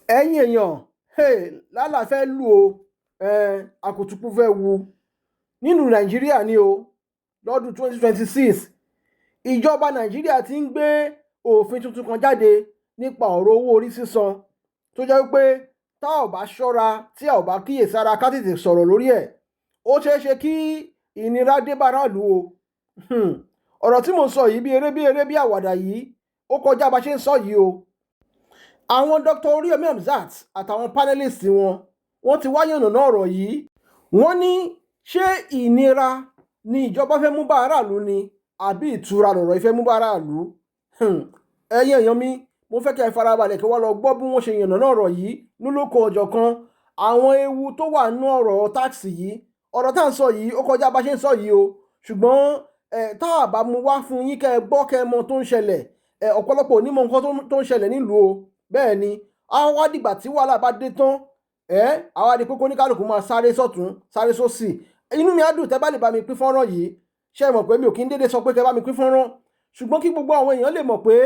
ẹ̀yin èèyàn lálà fẹ́ lù o àkùtùkù fẹ́ wu nínú nàìjíríà ni o lọ́dún 2026 ìjọba nàìjíríà ti ń gbé òfin tuntun kan jáde nípa ọ̀rọ̀ owó orí sísan tó jẹ́ wípé tá ò bá ṣọ́ra tí a ò bá kíyèsára ká tètè sọ̀rọ̀ lórí ẹ̀ ó ṣeé ṣe kí ìnira dé bá aráàlú o ọ̀rọ̀ tí mo sọ yìí bí eré bí àwàdà yìí ó kọjá bá ṣe ń sọ yìí o. Àwọn Dr. Oriyomi Hamzat àtàwọn panelist wọ́n ti wáyé ọ̀nà ọ̀rọ̀ yìí. Wọ́n ní ṣé ìnira ni ìjọba fẹ́ mú bá aráàlú ni àbí ìtura lọ̀rọ̀ ìfẹ́ mú bá aráàlú. Ẹ̀yin èèyàn mi, mo fẹ́ kí ẹ farabalẹ̀ kí wọ́n lọ gbọ́ bí wọ́n ṣe yànnà ọ̀rọ̀ yìí lólókò ọ̀jọ̀kan àwọn ewu tó wà nínú ọ̀rọ̀ táàkì yìí. Ọ̀rọ̀ tá à ń sọ yìí ó kọjá bá ṣe ń sọ yìí o, ṣùgbọ́n tá a bá mú wá fún yín kẹ́ ẹ gbọ́ kẹ́ ẹ mọ tó ń ṣẹlẹ̀ ọ̀pọ̀lọpọ̀ onímọ̀ nǹkan tó ń ṣẹlẹ̀ nílùú o. Bẹ́ẹ̀ ni àwa dìgbà tí wàhálà bá dé tán àwa di kókó ní kálukú máa sáré sọ́tún sáré sósì. Inú mi á dùn tẹ́ bá lè bá mi pín fọ́nrán yìí. Ṣé ẹ mọ̀ pé mi ò kí ń dédé sọ pé kẹ́ bá mi pín fọ́nrán, ṣùgbọ́n kí gbogbo àwọn èèyàn lè mọ̀ pé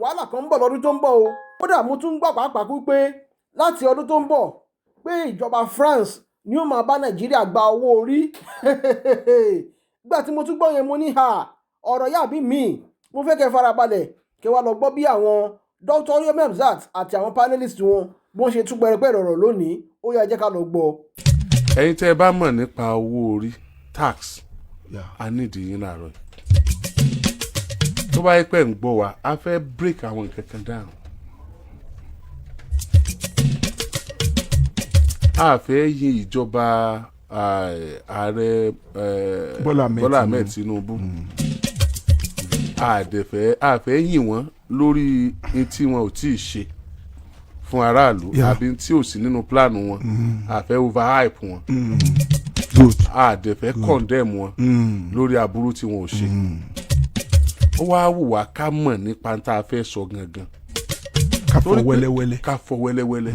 wàhálà kan ń bọ̀ lọ́dún tó ń bọ̀ o. Kódà mo tún gbà pàápàá pé láti ọdún tó ń bọ̀ pé ìjọba France ni ó máa bá Nàìjíríà gba owó orí. Nígbà tí mo tún gbọ́ yẹn mo ní ọ̀rọ̀ yàbí mi. Mo fẹ́ kẹ́ farabalẹ̀ kẹ́ wá lọ gbọ́ bí àwọn Dr. Oriyomi Hamzat àti àwọn panelist wọn bí wọ́n ṣe tún pẹrẹpẹrẹ ọ̀rọ̀ lónìí. Ó yá jẹ́ ká lọ gbọ́. Ẹ̀yin tẹ́ ẹ bá mọ̀ nípa owó orí tax a nídìí yín láàárọ̀ yìí. Tó bá yẹ pé ń gbọ́ wa a fẹ́ break àwọn nǹkan kan down. A fẹ́ yin ìjọba ààrẹ Bọ́lá Ahmed Tinubu. A fẹ́ yìn wọ́n lórí ní tí wọn ò tí ì ṣe fún aráàlú àbí tí ò sí nínú pílánù wọn. A fẹ́ overhype wọn. A dẹ̀ fẹ́ condemn wọn lórí aburú tí wọn ò ṣe. Ó wá wù wá ká mọ̀ nípa tá a fẹ́ sọ gangan. Ká fọ wẹ́lẹ́wẹ́lẹ́.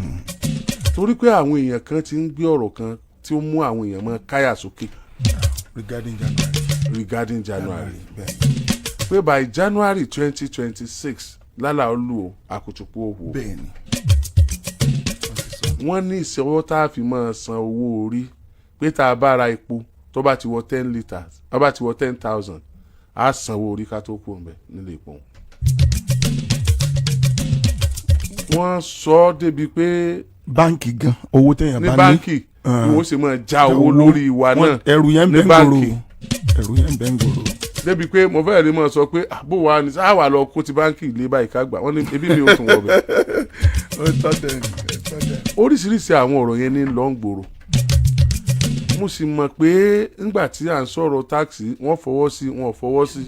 Torí pé àwọn èèyàn kan ti ń gbé ọ̀rọ̀ kan tí ó mú àwọn èèyàn mọ́ káyà sókè. Regarding January. Pé by January 2026 lálà olú àkùtùpọ̀ òhù. Bẹ́ẹ̀ni. Wọ́n ní ìṣòwò tá a fi máa san owó orí pé tá a bá ra epo tó bá ti wọ 10 litres tó bá ti wọ 10,000 á sanwó orí ká tó kú ọ̀nbẹ nílé epo. Wọ́n sọ ọ́ débi pé báǹkì gan owó téèyàn bá ní báǹkì owó sì máa já owó lórí ìwà náà ẹrù yẹn ń bẹ ń gbòòrò. Débi pé mo fẹ́ẹ̀ rí mọ́ sọ pé bó wa ni sáà wà lọ kó ti báǹkì ilé báyìí ká gbà wọ́n ní ebi mi ò tún wọ̀ bẹ́ẹ̀. Oríṣiríṣi àwọn ọ̀rọ̀ yẹn ní lọ́ ń gbòòrò. Mo sì mọ̀ pé nígbà tí à ń sọ̀rọ̀ táàkì wọ́n fọwọ́ sí wọn ò fọwọ́ sí.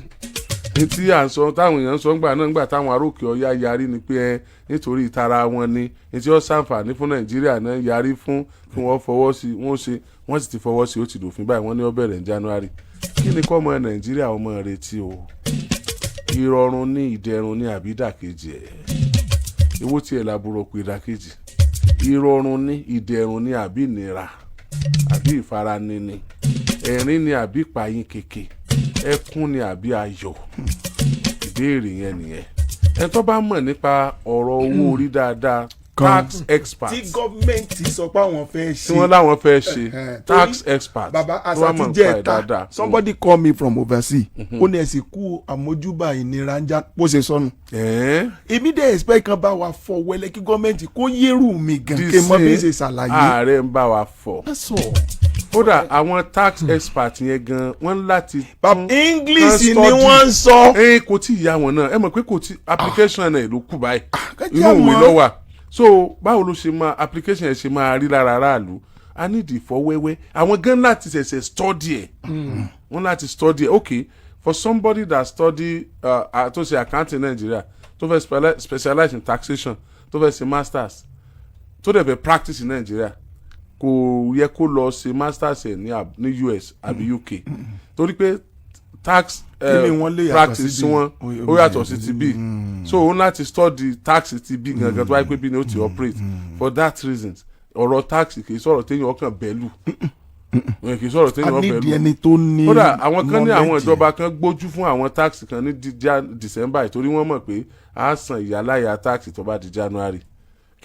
Ní tí à ń sọ táwọn èèyàn ń sọ ńgbà náà nígbà táwọn aróòkè ọ̀yá yarí ni pé nítorí ìtara wọn ni ní tí ó ṣàǹfààní fún Nàìjíríà náà yarí fún kí wọ́n fọwọ́ sí wọ́n sì ti fọwọ́ sí ó ti dòfin báyìí wọ́n ní ó bẹ̀rẹ̀ ní January. Kí ni kọ́ ọmọ Nàìjíríà ọmọ retí o? Ìrọ̀rùn ní ìdẹ̀rùn ní àbí ìdàkejì ẹ̀. Èwo tí ẹ̀ làbúrò pé ìdàkejì. Ìrọ̀rùn ní ìdẹ̀rùn ní àbí ìnira àbí ìfaranini. Ẹ̀rín ní àbí ìpayín keke. Ẹkún ní àbí ayọ̀. Ìbéèrè yẹn nìyẹn. Ẹ tó bá mọ̀ nípa ọ̀rọ̀ owó orí dáadáa tax expert tí gọ́ọ̀mẹ̀ntì sọ pé àwọn fẹ́ ṣe tí wọ́n láwọn fẹ́ ṣe tax expert baba asati jẹ́ ẹ̀ta somebody call me from overseas ó ní ẹ̀sìn kú àmójúbà ìnira ń já bó ṣe sọnù. èmi dẹ̀ expect kan bá wa fọ wẹlé kí gọ́ọ̀mẹ̀ntì kó yẹ́rù mi gan kí n mọ bí ṣe ṣàlàyé. ààrẹ ń bá wa fọ. kódà àwọn tax expert yẹn gan wọ́n láti. English ni wọ́n ń sọ. kò tí ì yá wọn náà ẹ mọ̀ pé kò tí application náà ló kù báyìí inú ìwé lọ́wọ́ so báwo ló ṣe máa application ẹ̀ ṣe máa rí lára aráàlú a need ìfọwẹ́wẹ́ àwọn gan láti ṣẹ̀ṣẹ̀ study ẹ̀ wọ́n láti study ẹ̀ okay for somebody that study tó ṣe accounting in Nigeria tó fẹ́ specialize in taxation tó fẹ́ ṣe masters tó dẹ̀ fẹ́ practice in Nigeria kò yẹ kó lọ ṣe masters ẹ̀ ní US àbí UK torí pé tax practice wọn ó yàtọ̀ sí ti bí so òun láti study tax ti bí gangan tó wáyé pé bí ni ó ti operate for that reason ọ̀rọ̀ tax kì í sọ̀rọ̀ téèyàn ọkàn bẹ́lù kì í sọ̀rọ̀ téèyàn ọkàn bẹ́lù kódà àwọn kan ní àwọn ìjọba kan gbójú fún àwọn tax kan ní December torí wọ́n mọ̀ pé a san ìyáláyà tax tó bá di January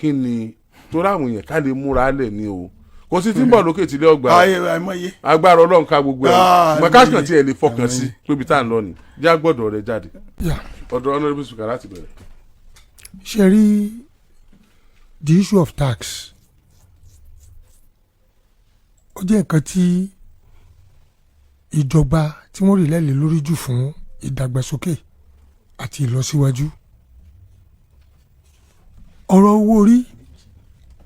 kí ni tó ráwọn èèyàn ká lè múra lẹ̀ ní o kò sí tí ń bọ̀ lókè tí ilé ọgbà agbára ọlọ́run ká gbogbo ẹ̀ mọ̀káṣíkan tí ẹ lè fọkàn sí pébi tá à ń lọ ni já gbọ́dọ̀ rẹ jáde ọ̀dọ̀ honourable speaker láti bẹ̀rẹ̀. ṣe rí the issue of tax ó jẹ́ nǹkan tí ìjọba tí wọ́n rí lẹ́lẹ̀ lórí jù fún ìdàgbàsókè àti ìlọsíwájú. ọ̀rọ̀ owó orí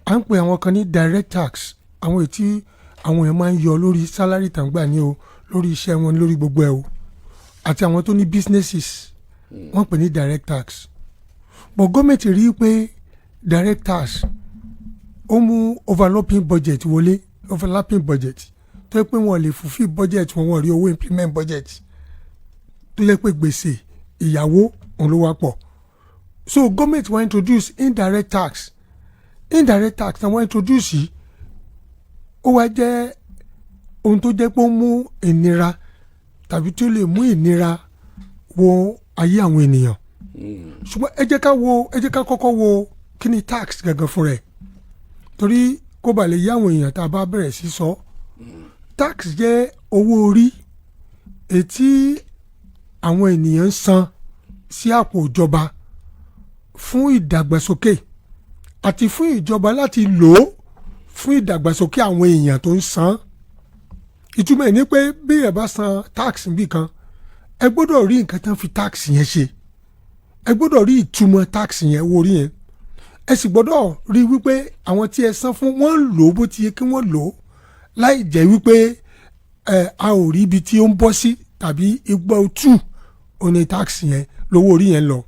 à ń pè àwọn kan ní direct tax àwọn èyí tí àwọn èèyàn máa ń yọ lórí sálárì tàǹgbà ní o lórí iṣẹ́ wọn lórí gbogbo ẹ̀ o àti àwọn tó ní businesses wọ́n pè ní direct tax. but gọ́ọ̀mẹ̀ntì rí i pé direct tax ó mú overlapping budget wọlé overlapping budget tó yẹ pé wọn lè fulfill budget wọn rí owó implement budget tó yẹ pé gbèsè ìyàwó òun ló wá pọ̀ so gọ́ọ̀mẹ̀ntì wọ́n introduce indirect tax na wọ́n introduce yìí ó wá jẹ́ ohun tó jẹ́ pé ó mú ìnira tàbí tí ó lè mú ìnira wọ ayé àwọn ènìyàn ṣùgbọ́n ẹ jẹ́ ká kọ́kọ́ wo kí ni tax gangan fún rẹ̀ torí kó ba lè yá àwọn èèyàn tá a bá bẹ̀rẹ̀ sí sọ tax jẹ́ owó orí ètí àwọn ènìyàn ń san sí àpò ìjọba fún ìdàgbàsókè àti fún ìjọba láti lò ó fún ìdàgbàsókè àwọn èèyàn tó ń san. ìtumọ̀ ẹ̀ ní pé bí ẹ bá san tax níbì kan ẹ gbọ́dọ̀ rí nǹkan tán fi tax yẹn ṣe ẹ gbọ́dọ̀ rí ìtumọ̀ tax yẹn owó orí yẹn ẹ sì gbọ́dọ̀ rí wípé àwọn tí ẹ san fún wọ́n ń lò ó bó ti yẹ kí wọ́n lò ó láì jẹ́ wípé a ò rí ibi tí ó ń bọ́ sí tàbí igbá otú òní tax yẹn lówó orí yẹn lọ.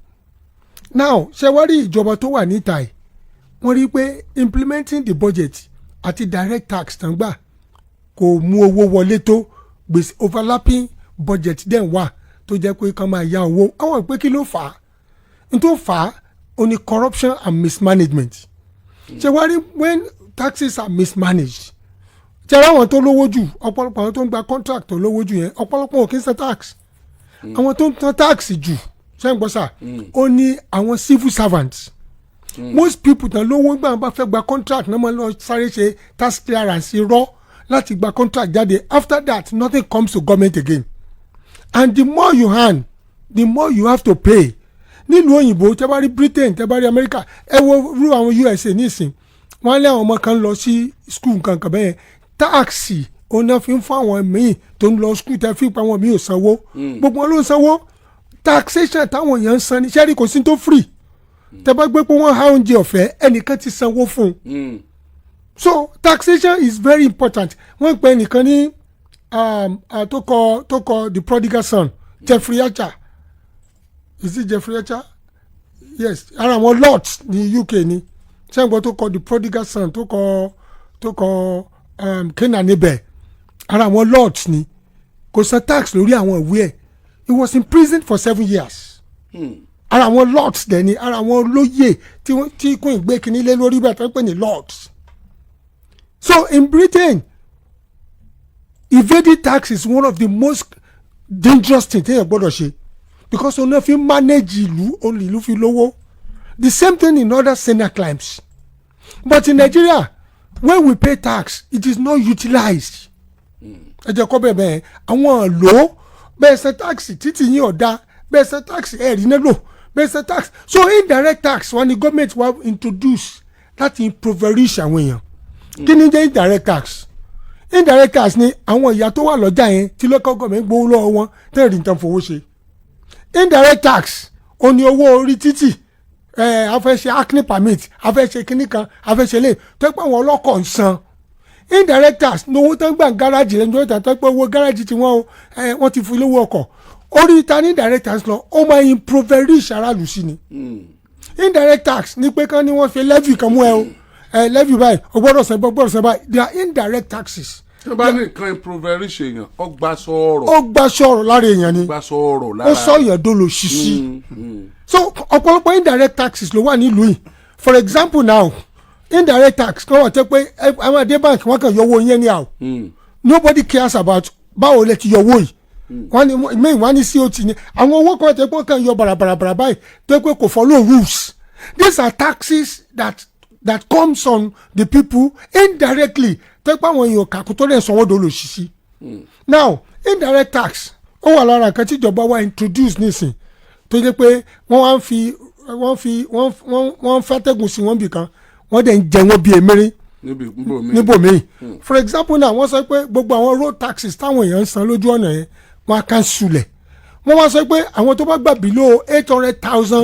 now ṣe wá rí ìjọba tó wà níta ẹ̀ wọ́n rí i pé implementing the budget àti direct tax tán gbà kò mú owó wọlé tó gbèsè overlapping budget dẹ̀ wà tó jẹ́ pé kán máa yá owó àwọn ìpè kí ló fà á n tó fà á ó ní corruption and mismanagement ṣe wá rí when taxes are mismanaged ṣe ráwọn tó lówó jù ọ̀pọ̀lọpọ̀ àwọn tó ń gba contract tó lówó jù yẹn ọ̀pọ̀lọpọ̀ ò kí ń san tax àwọn tó ń san tax jù ṣe ń gbọ́ sà ó ní àwọn civil servants. Most people tán lówó gbà bá fẹ́ gba contract náà máa lọ sáré ṣe tax clearance irọ́ láti gba contract jáde after that nothing comes to government again and the more you earn the more you have to pay. nílùú òyìnbó tẹ́ bá rí Britain tẹ́ bá rí America ẹ wo rú àwọn USA nísìn wọ́n lé àwọn ọmọ kan lọ sí school kankan bẹ́ẹ̀ táàksì òun náà fi ń fún àwọn míì tó ń lọ school tẹ́ fi pa àwọn míì ò sanwó gbogbo wọn ló ń sanwó taxation táwọn èèyàn ń san ní sẹ́rí kò sí tó free tẹ́ bá gbé pé wọ́n há oúnjẹ ọ̀fẹ́ ẹnìkan ti sanwó fún un so taxation is very important wọ́n pè nìkan ní tó kọ the prodigal son Jeffrey Archer is it Jeffrey Archer yes ara àwọn lords ní UK ni sẹ́gbọ́n tó kọ the prodigal son tó kọ Canaan ibẹ̀ ara àwọn lords ni kò san tax lórí àwọn ìwé ẹ̀ he was imprisoned for 7 years. Ara àwọn lords dẹ̀ ni ara àwọn olóyè tí kún ìgbé kínní lé lórí bẹ́ẹ̀ tó ń pè ní lords. So in Britain evading tax is one of the most dangerous things téèyàn gbọ́dọ̀ ṣe because òun náà fi manage ìlú fi lówó. The same thing in other senior climes but in Nigeria when we pay tax it is not utilized. ẹ jẹ́ kọ́ bẹ́ẹ̀ àwọn lò bẹ́ẹ̀ ṣe tax títí yín ọ̀dà bẹ́ẹ̀ ṣe tax ẹ̀rí náà lò bẹ́ẹ̀ ṣe tax so indirect tax wọn ni government wa introduce láti impoverish àwọn èèyàn kí ni jẹ́ indirect tax ni àwọn ìyá tó wà lọ́jà yẹn tí local government gbowó lọ́wọ́ wọn tẹ́lẹ̀ rí nǹkan fowó ṣe indirect tax ó ní owó orí títì a fẹ́ ṣe acne permit a fẹ́ ṣe kinní kan a fẹ́ ṣe lè tó pé àwọn ọlọ́kọ̀ ń san indirect tax ní owó tó ń gbà gáràjì lẹ́nu tó tẹ́ pé owó gáràjì tí wọ́n ti fún lówó ọkọ̀ orí ìta ní indirect tax lọ ó máa impoverish aráàlú sí ni indirect tax ní pé kán ní wọ́n fi levy kan mú ẹ o levy báyìí o gbọ́dọ̀ san báyìí they are indirect taxes. tí wọ́n bá ní nǹkan impoverish èèyàn ó gbà sọ̀rọ̀ lára èèyàn ni ó sọ èèyàn dolo ṣíṣí so ọ̀pọ̀lọpọ̀ indirect taxes ló wà nílùú yìí for example now indirect tax kan wà tẹ́ pé àwọn adé bank wọ́n kàn yọ owó yẹn ní àwọ̀ nobody cares about báwo lẹ ti yọ owó yìí wọ́n ní COT ni àwọn owó kan tẹ́ pé wọ́n kàn yọ bàràbàrà báyìí tẹ́ pé kò follow rules these are taxes that that comes on the people indirectly tẹ́pẹ́ àwọn èèyàn kàkú tó lè sanwó dolo ṣíṣí. Now indirect tax ó wà lára nǹkan tí ìjọba wa introduce nísìn tó jẹ́ pé wọ́n fàtẹ́gùn sí wọn bì kan wọ́n dẹ̀ ń jẹ wọ́n bí emere níbòmíì. For example náà wọ́n sọ pé gbogbo àwọn road taxes táwọn èèyàn ń san lójú ọ̀nà yẹn wọ́n á cancel ẹ̀. Wọ́n wá sọ pé àwọn tó bá gbà below 800,000.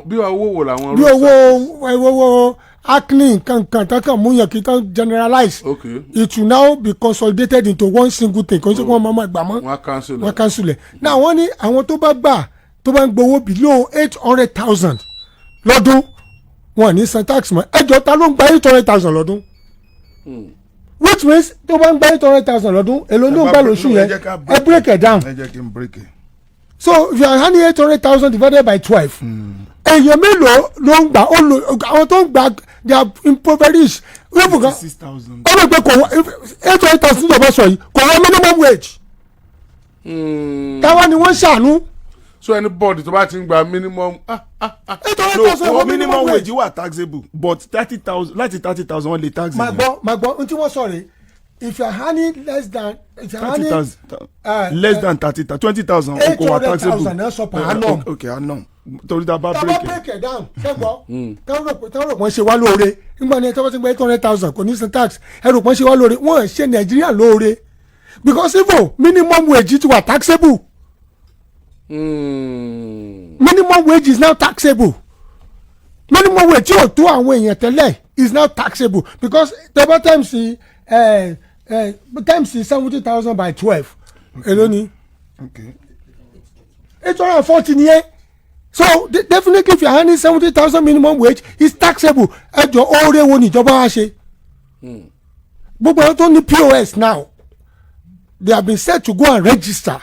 bí owó wo làwọn. bí owó acne kankan tankan mú yàn kí tán generalize. Okay. It will now be consolidated into one single thing kò sí kí wọ́n máa gbà mọ́. wọ́n cancel ẹ̀. Now wọ́n ní àwọn tó bá ń gbowó below 800,000 lọ́dún wọn ní san tax mọ́. ẹjọ́ ta ló ń gba 800,000 lọ́dún. Which means tó bá ń gba 800,000 lọ́dún èlò ló ń gbà lóṣù yẹn ẹ break it down. So if you are handing 800,000 divided by 12. Èèyàn mélòó ló ń gbà àwọn tó ń gbà they are impoverished. ó lè pé kò 800,000 ìjọba sọ yìí kò wọ́n minimum wage. táwa ni wọ́n ṣàánú. So anybody tó bá ti ń gba minimum. 800,000 no minimum wage wà taxable but 30,000 láti 30,000 wọ́n lè tax. màá gbọ́ ohun tí wọ́n sọ rèé. If you are handing less than 30,000 less than 20,000 oko wa taxable. 800,000 per annum. Okay, annum. Torí ta bá break it down ṣẹ́gbọ́ táwọn rò ṣe wá lóore nígbà ní ẹ̀tọ́ bá ti gba 800,000 kò ní san tax ẹ̀rọ pọ́n ṣe wá lóore wọ́n ṣe Nàìjíríà lóore because even minimum wage ti wà taxable. Minimum wage is now taxable. Minimum wage tí o tó àwọn èèyàn tẹ́lẹ̀ is now taxable because tẹ́bọ̀ times 70,000 by 12 èló ni 840 nìyẹn. So definitely if you are earning 70,000 minimum wage is taxable. ẹjọ oore wo níjọba wa ṣe. gbogbo àwọn tó ní POS now they have been said to go and register.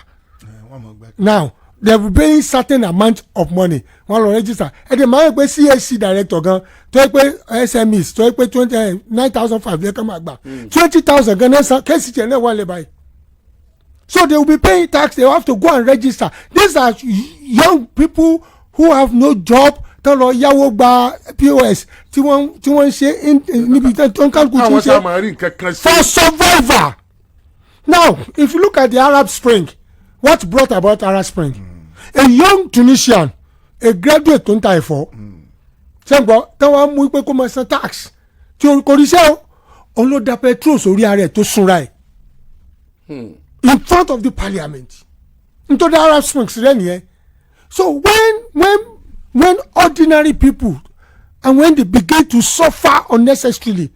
Now they will be paying certain amount of money wọ́n lọ register. ẹ̀dẹ̀ máa ń pẹ́ CAC director gan tó yẹ pé SMEs tó yẹ pé 9,500 yẹ ká máa gbà 20,000 gan náà san kéèsì tiẹ̀ náà wà lẹ́ báyìí. So they will be paying tax. They will have to go and register. These are young people who have no job. Tán lọ yáwó gba POS tí wọ́n ṣe níbi tó ń kálukú tí ń ṣe for survival. Now if you look at the Arab Spring, what brought about Arab Spring? A young Tunisian, a graduate tó ń ta ẹ̀fọ́. Ṣẹ́gbọ́n táwọn mú pé kó máa san tax tí kò rí sẹ́ o òun ló da petrol sórí ara ẹ̀ tó súnra ẹ̀. In front of the parliament into the Arab Springs then. So when ordinary people and when they begin to suffer unnecessarily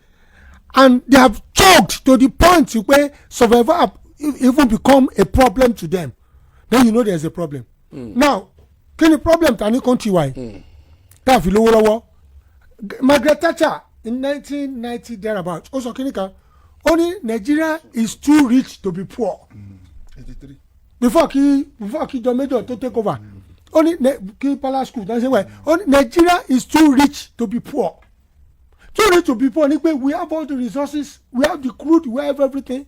and they have choked to the point where survival even become a problem to them, then you know there's a problem. Now kí ni problem ta ní country wa yìí tá a fi lówó lọ́wọ́. Margaret Thatcher in 1990 thereabout ó sọ kí ni kan. Only Nigeria is too rich to be poor. 83. Before John Major to take over. Only Palace School. Only Nigeria is too rich to be poor. Too rich to be poor. We have all the resources. We have the crude. We have everything.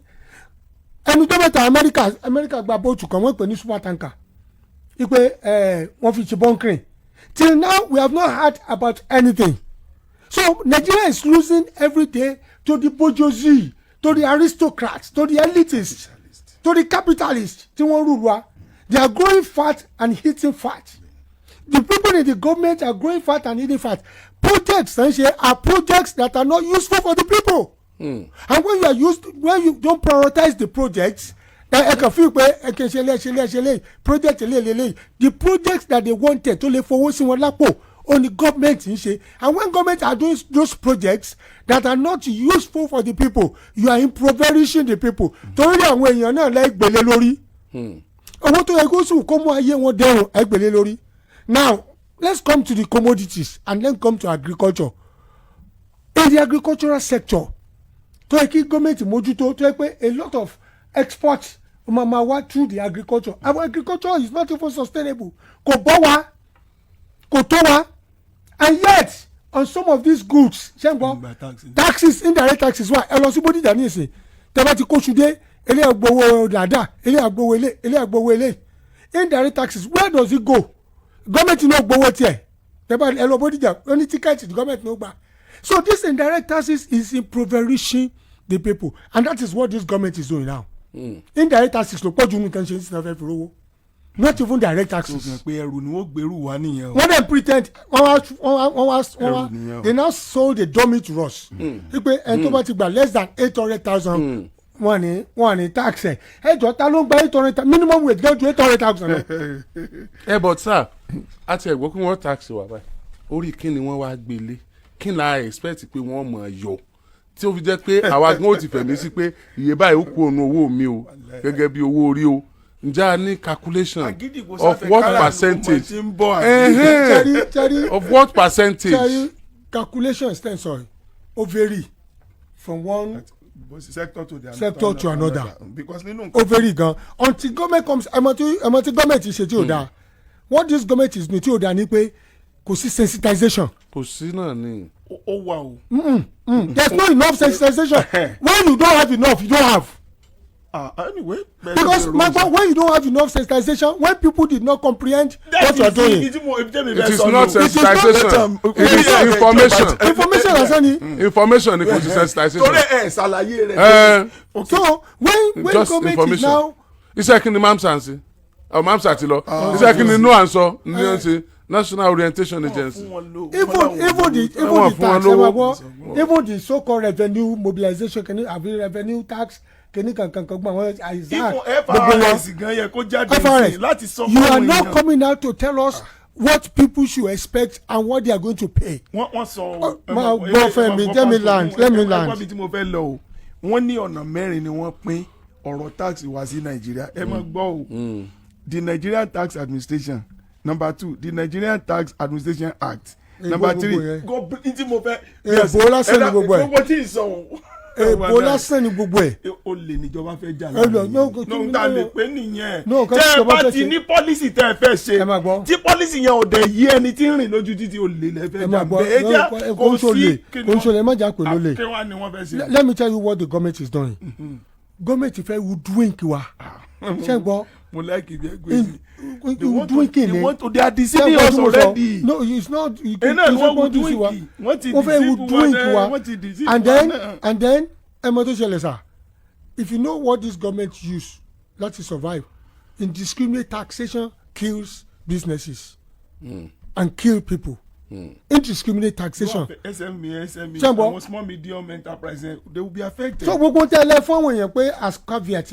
And we don't America gba boat to come with a super tanker. One fish bunkering. Till now, we have not heard about anything. So Nigeria is losing every day to the bourgeoisie, to the aristocrats, to the elitists, to the capitalists. They are growing fat and eating fat. The people in the government are growing fat and eating fat. Projects are projects that are not useful for the people. And when you don't prioritize the projects, the projects that they wanted to live for only government and when government are doing those projects that are not useful for the people, you are impoverishing the people. Torí àwọn èèyàn náà lè gbélé lórí. Owó tó yẹ kó sùn kó mú ayé wọn dẹrùn ẹ gbélé lórí. Now let's come to the commodities and then come to agriculture. In the agricultural sector, tó yẹ kí government mójútó tó yẹ pé a lot of exports máa wá through the agriculture. Our agriculture is not even sustainable. Kò bọ́ wa, kò tó wa. And yet on some of these goods taxes, indirect taxes wà ẹ lọ sí Bódìjà ní ìsìn tẹ́bá ti kó ṣùdé ilé àgbowó dàda ilé àgbowó ilé indirect taxes where does it go? Gọ́ọ̀mẹ̀ntì náà gbowó tiẹ̀ tẹ́bá ẹ lọ Bódìjà ó ní tíkẹ́ẹ̀tì gọ́ọ̀mẹ̀ntì náà gbà. So this indirect taxes is impoverishing the people, and that is what this government is doing now. Indirect taxes ló pọ̀ jù nǹkan ṣe ní sinafẹ́ fi rówó, not even direct taxes. pé ẹrù ni wọ́n gbèrú wa nìyẹn o. When they pretend they now sold the dummy to us. Wípé ẹni tó bá ti gbà less than 800,000 wọ́n ní tax ẹ̀. Ẹjọ́ ta ló ń gba 800,000 minimum wage gan ju 800,000 lọ. But sir, àti ẹ̀gbọ́n kí wọ́n tax wà báyìí orí kí ni wọ́n wá gbélé kí ni a expect pé wọ́n mọ̀ yọ tí ó fi jẹ́ pé àwa gan ó ti fẹ̀mí sí pé iye báyìí ó kú òun owó mi o gẹ́gẹ́ bí owó orí o ǹjẹ́ a ní calculation of what percentage of what percentage. Calculations ten sorry ó vary from one sector to another ó vary gan until government comes ẹmọ tí government ṣe tí ò dáa what this government is ní tí ò dáa ni pé kò sí sensitization. Kò sí náà ni. ó wà o. There's no enough sensitization. When you don't have enough you don't have. Anyway. Because when you don't have enough sensitization, when people did not comprehend what you are doing. It is not sensitization. It is information. Information lásán ni. Information ni kò sí sensitization. torí ṣàlàyé rẹ̀. So when government is now. Iṣẹ́ kí ni mamsa ń ṣe? Mamsa ti lọ. Iṣẹ́ kí ni NOAA ń sọ? Ní ẹ̀ ń ṣe National Orientation Agency. Even the so-called revenue mobilization revenue tax kankan gbọ́n àwọn Isaac FRS you are not coming out to tell us what people should expect and what they are going to pay. wọ́n sọ let me land. ẹgbẹ́ tí mo fẹ́ lọ o wọ́n ní ọ̀nà mẹ́rin ni wọ́n pín ọ̀rọ̀ tax wá sí Nàìjíríà ẹ máa gbọ́ o the Nigerian Tax Administration. Number 2, the Nigerian Tax Administration Act. Number 3, go into mo fẹ́. Èbó lásán ni gbogbo ẹ̀. Gbogbo tí ì sọ. Èbó lásán ni gbogbo ẹ̀. O lè níjọba fẹ́ jà láàrin. No ta lè pé nìyẹn. Tẹ́ ẹ bá ti ní pọ́lísì tẹ́ ẹ fẹ́ ṣe. Tí pọ́lísì yẹn ò dẹ̀ yí ẹni tí ń rìn lójú títí o lè lẹ́fẹ̀ẹ́ jà. Bẹ́ẹ̀ jà kò sí. Kò ń ṣọlẹ̀ má jà pè lólè. Kí wá ni wọ́n fẹ́ ṣe. Let me tell you what the government is doing. Government fẹ́ woodwink wa. Ṣé gbọ́? Mo like ibi ẹgbẹ́ yìí. They are deceiving us already. No, it's not. You can and then if you know what this government use to survive, indiscriminate taxation kills businesses and kill people. Indiscriminate taxation. SME, small medium enterprise, they will be affected. So we go tell them fún wọn pé as caveat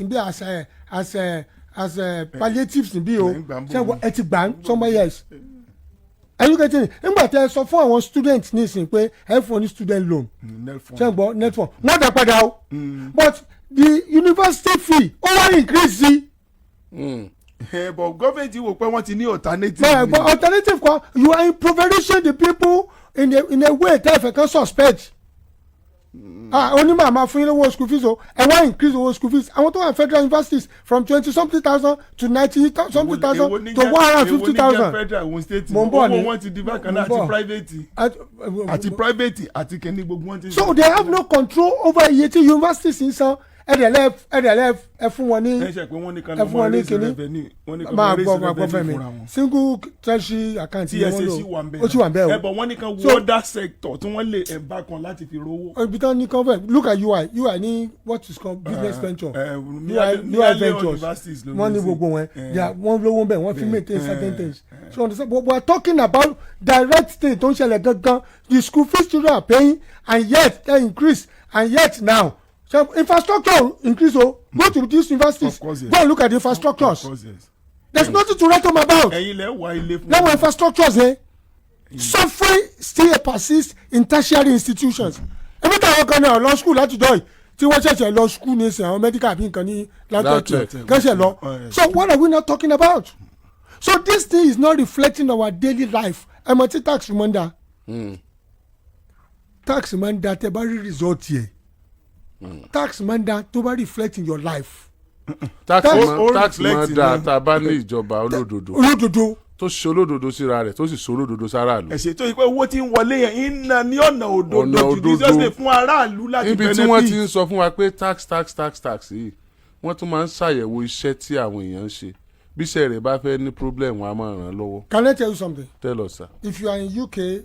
as palliatives níbí o ṣe ẹ ti gbà somewhere else. Are you getting it? Nígbà tí ẹ sọ fún àwọn students nísìnyí pé ẹ fún ní student loan ṣe gbọ́ network wọ́n dá padà o but the university fee ó wá increase sí. But government wò pé wọ́n ti ní alternative. But alternative kan you are impoverishing the people in a way tẹ́ ẹ fẹ́ kan suspect. Onímọ̀ àmà fún yín lówó school fees o ẹ wá increase owó school fees àwọn tó wà federal universities from 20-something thousand to 90-something thousand to 150,000. Mo ń bọ̀ ni wọ́n ti di bákan náà àti private àti kẹ́ni gbogbo wọn ti. So they have no control over iye tí universities ń san ẹ̀dẹ̀lẹ̀ ẹ fún wọn ní kíní máa gbọ́ fẹ́mi single treasury account ni wọ́n lò ó ti wà bẹ́ẹ̀ o. ẹ̀bọ̀ wọ́n ní kan water sector tí wọ́n lè ẹ̀bá kan láti fi rówó. ibi tán ní kan fẹ́ look at UI ní what is called business venture UI ventures wọ́n ní gbogbo wọn wọ́n lówó bẹ́ẹ̀ wọ́n fi maintain certain things. So we are talking about direct thing tó ń ṣẹlẹ̀ gangan the school fees children are paying and yet they increase and yet now. So infrastructure increase go to these universities go and look at the infrastructures there's nothing to write home about now infrastructures suffering still persists in tertiary institutions every time I go law school láti dọ̀ yìí tí wọ́n ṣẹ̀ṣẹ̀ lọ school ní ìsìn àwọn medical àbí nǹkan ní látọ̀tù kẹ́sẹ̀ lọ so what are we not talking about so this thing is not reflecting our daily life ẹ̀ mọ̀ tí tax reminder tẹ́ bá rí result yẹ. Tax man da tó bá reflect in your life. tax man da tá a bá ní ìjọba olódodo tó ṣe olódodo síra rẹ̀ tó sì ṣe olódodo sáráàlú. ẹ̀sẹ̀ tó yẹ pé owó tí ń wọlé yẹn ń na ní ọ̀nà òdodo judiciously fún aráàlú láti benefit. ibi tí wọ́n ti ń sọ fún wa pé tax yìí wọ́n tún máa ń ṣàyẹ̀wò iṣẹ́ tí àwọn èèyàn ń ṣe bí iṣẹ́ rẹ̀ bá fẹ́ ní problem wọn á máa ràn án lọ́wọ́. Can I tell you something? Tell us, sir. If you are in UK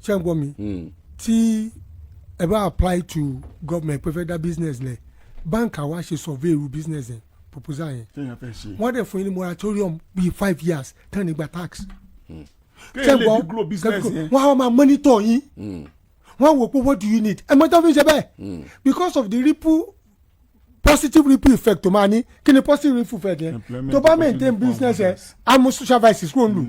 ṣé ń gbọ́ mi tí ẹ bá apply to government pé fẹ́ dá business lẹ̀ bank àwa ṣe survey irú business yẹn proposal yẹn wọ́n dẹ̀ fún yín ní moratorium bíi 5 years tán nígbà tax ṣé ń gbọ́ wọ́n á máa monitor yín wọ́n wò pé what do you need ẹ̀ mọ́tò fi ṣe bẹ́ẹ̀ because of the ripple positive ripple effect tó máa ní kí ni positive ripple effect yẹn tó bá maintain business ẹ amu social vices kúrò lù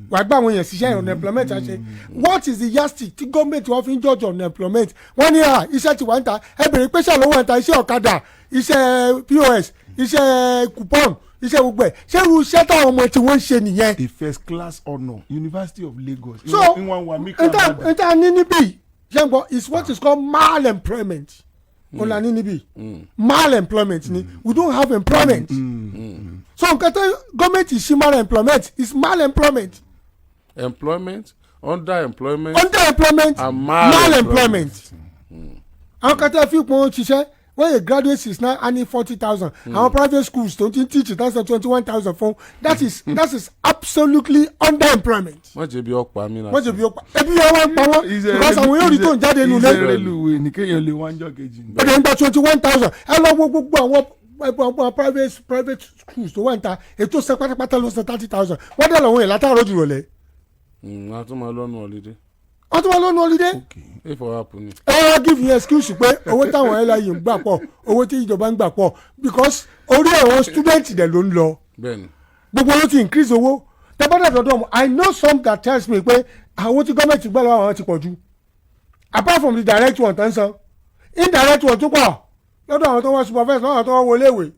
wàá gbà àwọn èèyàn ṣiṣẹ́ unemployment ṣe what is the yardstick tí gọ́ọ̀mẹ̀ntì wọ́n fi ń judge unemployment wọ́n ní iṣẹ́ tí wọ́n ń ta ẹ bèrè pé ṣàlówó ń ta iṣẹ́ ọ̀kadà iṣẹ́ pos iṣẹ́ coupon iṣẹ́ gbogbo ẹ̀ ṣé irú iṣẹ́ táwọn ọmọ tí wọ́n ń ṣe nìyẹn. a first class honour University of Lagos. so nta ní níbí ṣé ń gbọ́ is what is called malemployment. Ola ní níbí malemployment ni we don't have employment so nǹkan tó gọ́ọ̀mẹ̀ntì ṣí malemployment is malemployment. Employment, underemployment and malemployment. àwọn kan tẹ́ fi pọ́n ṣiṣẹ́ when a graduate is now earning 40,000 àwọn private schools tó ti teach that's 21,000 fún that is absolutely underemployment. wọ́n jẹ́ bí ọ̀pá mi náà. wọ́n jẹ́ bí ọ̀pá ẹbí wọn wá ń pa wọ́n because àwọn yóò rí tó ń jáde nù lẹ́yìn. ìṣẹ́rẹ́lùwẹ̀ ní kéèyàn lè wá ń jọ kejì. ó lè ń gba 21,000 ẹ lọ wo gbogbo àwọn private schools tó wà ń ta ètò sẹ pátápátá ló san 30,000 wọ́n dẹ̀ lọ́wọ́ yẹn látàrọ̀ jù rọ̀lẹ́. wọ́n tún máa lọ́nu holiday. wọ́n tún máa lọ́nu holiday. if for happen. ẹ wá give you excuse pé owó táwọn airline ń gbà pọ̀ owó tí ìjọba ń gbà pọ̀ because orí àwọn student dẹ̀ ló ń lọ. bẹ́ẹ̀ni. gbogbo ló ti increase owó tẹ́bọ́dà dọ̀dọ̀ mu I know some that tells me pé àwọn tí gọ́ọ̀mẹ̀ntì gbà lọ́wọ́ àwọn ti pọ̀ jù apart from the direct one tán san indirect one tún pọ̀ lọ́dọ̀ àwọn tó wọ́n supervise lọ́dọ̀ àwọn tó wọ́n wọlé ìwé.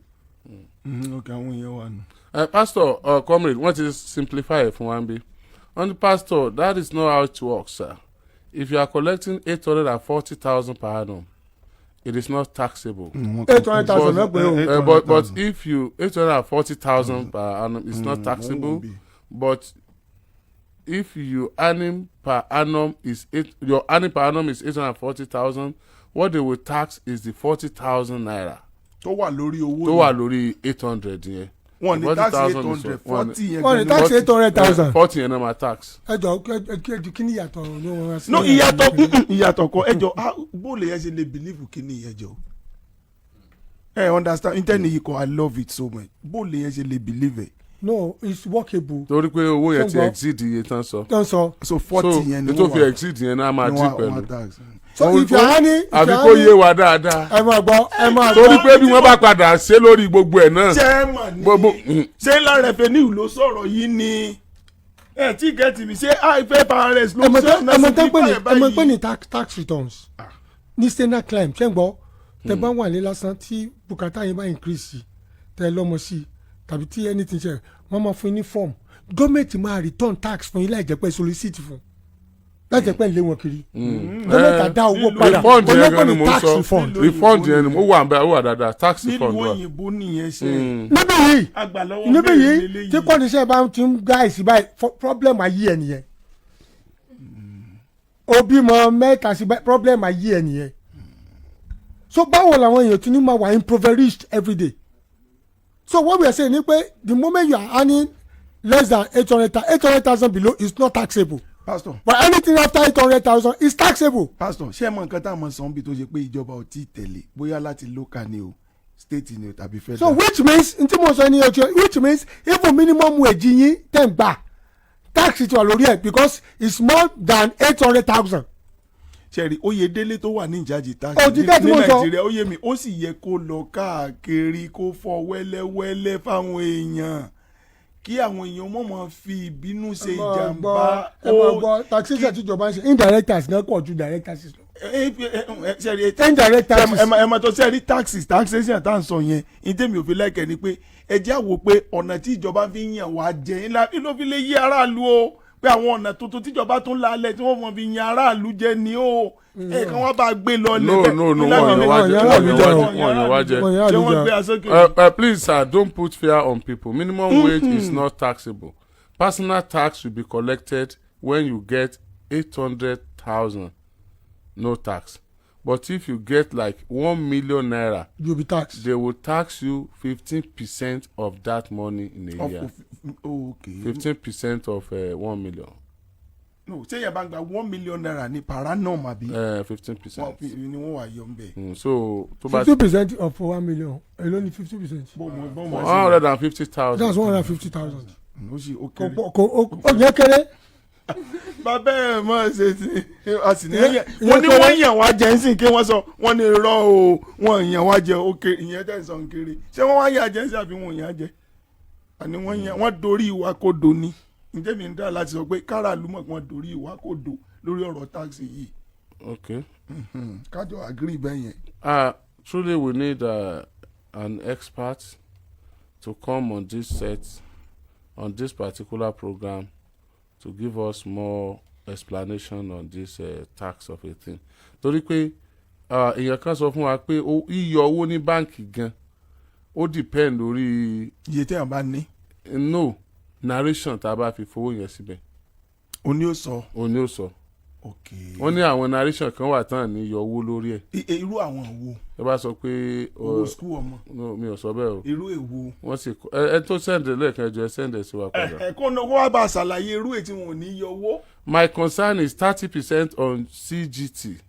ok àwọn èèyàn wà nù. pastor comrade wọ́n ti simplify it fún wa bí on the pastor that is not how it works sir if you are collecting 840,000 per annum it is not taxable. 800,000 náà pé o. But if you 840,000 per annum is not taxable but if you earning per annum is your earning per annum is 840,000 what they will tax is the 40,000 naira. tó wà lórí owó tó wà lórí 800 yẹn. wọ́n ní tax 800 40 yẹn. wọ́n ní tax 800,000. 40 yẹn náà máa tax. ẹ jọ kí ni ìyàtọ̀ ló wọn sí. no ìyàtọ̀ kọ ẹ jọ bó lè yẹn ṣe lè believe kí ni ìyẹn jọ. ẹ understand intanet yìí kọ I love it so much bó lè yẹn ṣe lè believe ẹ. no it's workable. torí pé owó yẹn ti exceed iye tán sọ. so 40 yẹn ni wọ́n wà. so ètò fi exceed yẹn náà máa dín pẹ̀lú. so if you are ní. àbí kó yé wa dáadáa. ẹ máa gbọ́. torí pé bí wọ́n bá padà ṣe lórí gbogbo ẹ̀ náà. ṣé ńlá revenue ló sọ̀rọ̀ yìí ni ẹ tí gẹ̀ẹ́tì mi ṣé àìfẹ́ parents ló ṣe ọ̀nà simplify ẹ̀ báyìí. ẹ mọ̀ pé ní tax returns ní standard climb ṣé ń gbọ́ tẹ bá wà ní lásán tí bùkátà yín bá increase tẹ lọ́mọ sí tàbí tí anything ṣe wọ́n máa fún yín ní form gọ́ọ̀mẹ̀ntì máa return tax fún yín láì jẹ́ pé solicit fún láti jẹ́ pé ń lé wọn kiri gọ́ọ̀mẹ̀ntì àdá owó padà olóògbé ní tax refund refund yẹn ni mo wà nbẹ ó wà dáadáa tax refund wa. nílùú òyìnbó nìyẹn ṣe. níbí yìí tí kọ́niṣẹ́ bá ti ń gá ìsì báyìí problem ayé ẹ̀ nìyẹn òbí mọ mẹ́ta sí báyìí problem ayé ẹ̀ nìyẹn so báwo làwọn èèyàn tún ní máa wà impoverished every day. So what we are saying is the moment you are earning less than 800,000 below is not taxable. Pastor. But anything after 800,000 is taxable. Pastor, ṣé ẹ mọ nǹkan tá a mọ sàn bí tó ṣe pé ìjọba ò tí ì tẹ̀lé bóyá láti local ni o state ni o tàbí federal. So which means ntí mo sọ ni ọjọ́ which means even minimum wage yín tẹ̀ ń gbà tax ti wà lórí ẹ̀ because it's more than 800,000. Ṣẹ̀rí Oyèdélé tó wà ní ìjájì tax ní Nàìjíríà ó yé mi ó sì yẹ kó lọ káàkiri kó fọ wẹ́lẹ́wẹ́lẹ́ fáwọn èèyàn kí àwọn èèyàn mọ̀ mọ́ fi ìbínú ṣe ìjàmbá. ẹ máa gbọ́ taxation tíjọba ń ṣe indirect tax náà pọ̀ ju direct taxes lọ. indirect taxes ẹ máa tọ́ sẹ́rí taxation tá à ń sọ yẹn ní tèmi ò fi lẹ́kẹ̀ẹ́ ni pé ẹ jẹ́ àwò pé ọ̀nà tí ìjọba fi ń yàn wá jẹ ńlá ló fi lè yí aráàlú o pé àwọn ọ̀nà tuntun tíjọba tún lálẹ́ tí wọ́n mọ̀ fi yan aráàlú jẹ ni o kan wọ́n bá gbé lọ lẹ́bẹ̀ẹ́. no wọ́n gbé asókè. Please sir, don't put fear on people. Minimum wage is not taxable. Personal tax will be collected when you get 800,000, no tax. But if you get like 1 million naira, you'll be taxed. They will tax you 15% of that money in a year. Okay. 15% of 1 million. no ṣé yẹn bá ń gba 1 million naira ní per annum àbí. 15%. ni wọ́n wà yọ ń bẹ̀. So tó bá 50% of 1 million èló ni 50%. 150,000. that's 150,000. ó sì ó kéré. ó yẹ kéré. bàbá ẹ̀ mọ̀ ṣe ti àsìnìyàn wọ́n ní wọ́n yàn wá jẹ́ ńsìn kí wọ́n sọ wọ́n ní irọ́ o wọ́n yàn wá jẹ́ òkè ìyẹn tẹ̀sán kéré ṣé wọ́n wá yàn jẹ́ ńsìn àbí wọ́n yàn jẹ́ àní wọ́n dorí ìwà kò dò ní ǹjẹ́ mi ń dá láti sọ pé káràlú mọ̀ wọ́n dorí ìwà kò dò lórí ọ̀rọ̀ táàsì yìí. Okay. kájọ agree bẹ́ẹ̀ yẹn. Truly we need an expert to come on this set on this particular program to give us more explanation on this tax of a thing. Torí pé èèyàn kan sọ fún wa pé yíyọ owó ní báǹkì gan ó depend lórí iye tí a bá ní. no narration tá a bá fi fowó yẹn síbẹ̀. o ní ó sọ. ok. wọ́n ní àwọn narration kan wà tán ní yọ owó lórí ẹ̀. irú àwọn wo. ẹ bá sọ pé owó school ọmọ. no mi ò sọ bẹ́ẹ̀ o. irú èwo. wọ́n sì ẹ tó sẹ́ǹdẹ̀ lẹ́ẹ̀kan ẹjọ́ ẹ sẹ́ǹdẹ̀ sí wa padà. kó wá bá a ṣàlàyé irú èyí tí wọn ò ní yọ owó. My concern is 30% on CGT,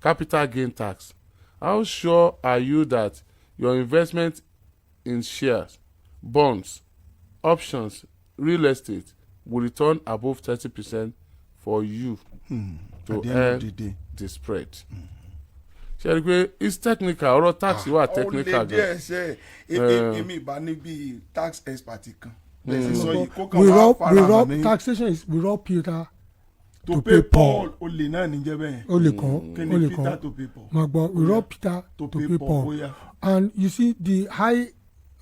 capital gain tax. How sure are you that your investment in shares, bonds, options, real estate will return above 30% for you to earn the spread? Ṣé rí pé it's technical ọ̀rọ̀ tax wà technical gan. ó lè díẹ̀ ṣe èmi ìbá níbi tax expert kan. Taxation is we rob Peter to pay Paul. Olè náà níjẹ́ bẹ́ẹ̀. Olè kan ma gbọ́ we rob Peter to pay Paul. And you see the high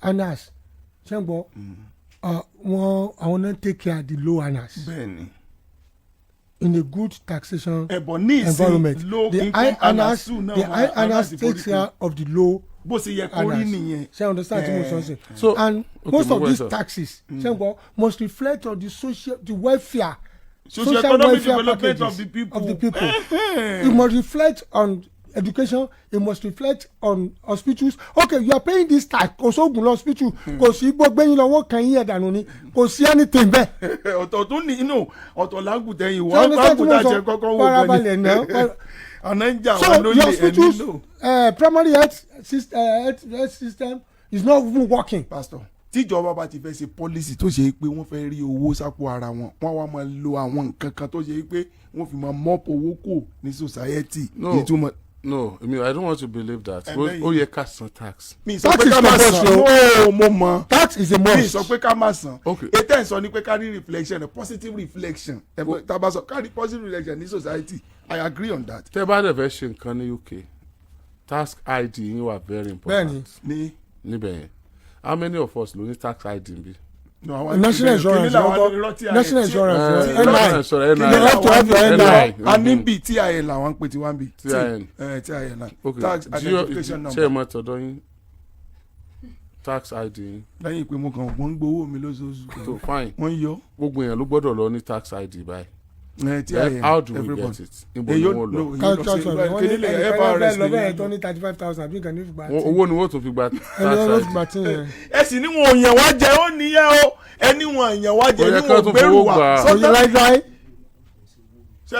earners ṣe ń gbọ́ àwọn náà take care of the low earners. Bẹ́ẹ̀ni. In a good taxation environment the high earners take care of the low bó ṣe yẹ kó rí nìyẹn. ṣe understand tí mo sọ ṣe. So and most of these taxes ṣe ń gbọ́ must reflect on the welfare. Socio-economic development of the people. It must reflect on education. It must reflect on hospitals. Okay, you are paying this tax. Kò sóògùn lọ hospital. Kò sí gbogbo yín lọ́wọ́ kan yín ẹ̀dànù ni. Kò sí anything bẹ́ẹ̀. ọ̀tọ̀ tó ní inú ọ̀tọ̀ làgùtẹ̀ yìí wọ́n lágùtẹ̀ àjẹ kọ́kọ́ wò farabalẹ̀ náà. àná ń jà wọn ló lè ẹni lò. Primary health system is not even working. Pastor, tíjọba bá ti fẹ́ ṣe pọ́lísì tó ṣe pé wọ́n fẹ́ rí owó sápò ara wọn wọ́n wá máa lo àwọn nǹkan kan tó ṣe pé wọ́n fi máa mọ́pọ̀ owó kù ní society. No, I mean I don't want to believe that. Ó yẹ ká san tax. Mi sọ pé ká máa san. Mo mọ̀. Tax is a must. Mi sọ pé ká máa san. Okay. Ètò ẹ̀ sọ ni pé ká rí reflection, a positive reflection. Tàbá sọ ká rí positive reflection ní society. I agree on that. Tẹ́ bá dẹ̀ fẹ́ ṣe nǹkan ní UK, tax ID yín wà very important. Bẹ́ẹ̀ni. Níbẹ̀ yẹn. How many of us ló ní tax ID bí? National insurance national insurance NI a ní bí TIN làwọn ń pè tí wọ́n bí TIN tax identification number. ṣé ẹ mọ̀ tọ̀dọ̀ yín tax ID yín. lẹ́yìn pé mo kàn wọ́n ń gbowó mi lóṣooṣù. so fine wọ́n yọ. gbogbo èèyàn ló gbọ́dọ̀ lọ ní tax ID báyìí. TIN how do we get it? ibo ni wọ́n lọ. owó ni wọ́n tún fi gba tax ID. ẹ sì ní wọn ò yàn wá jẹ ó níyẹn o ẹni wọn yàn wá jẹ ní wọn ò gbèrú wa.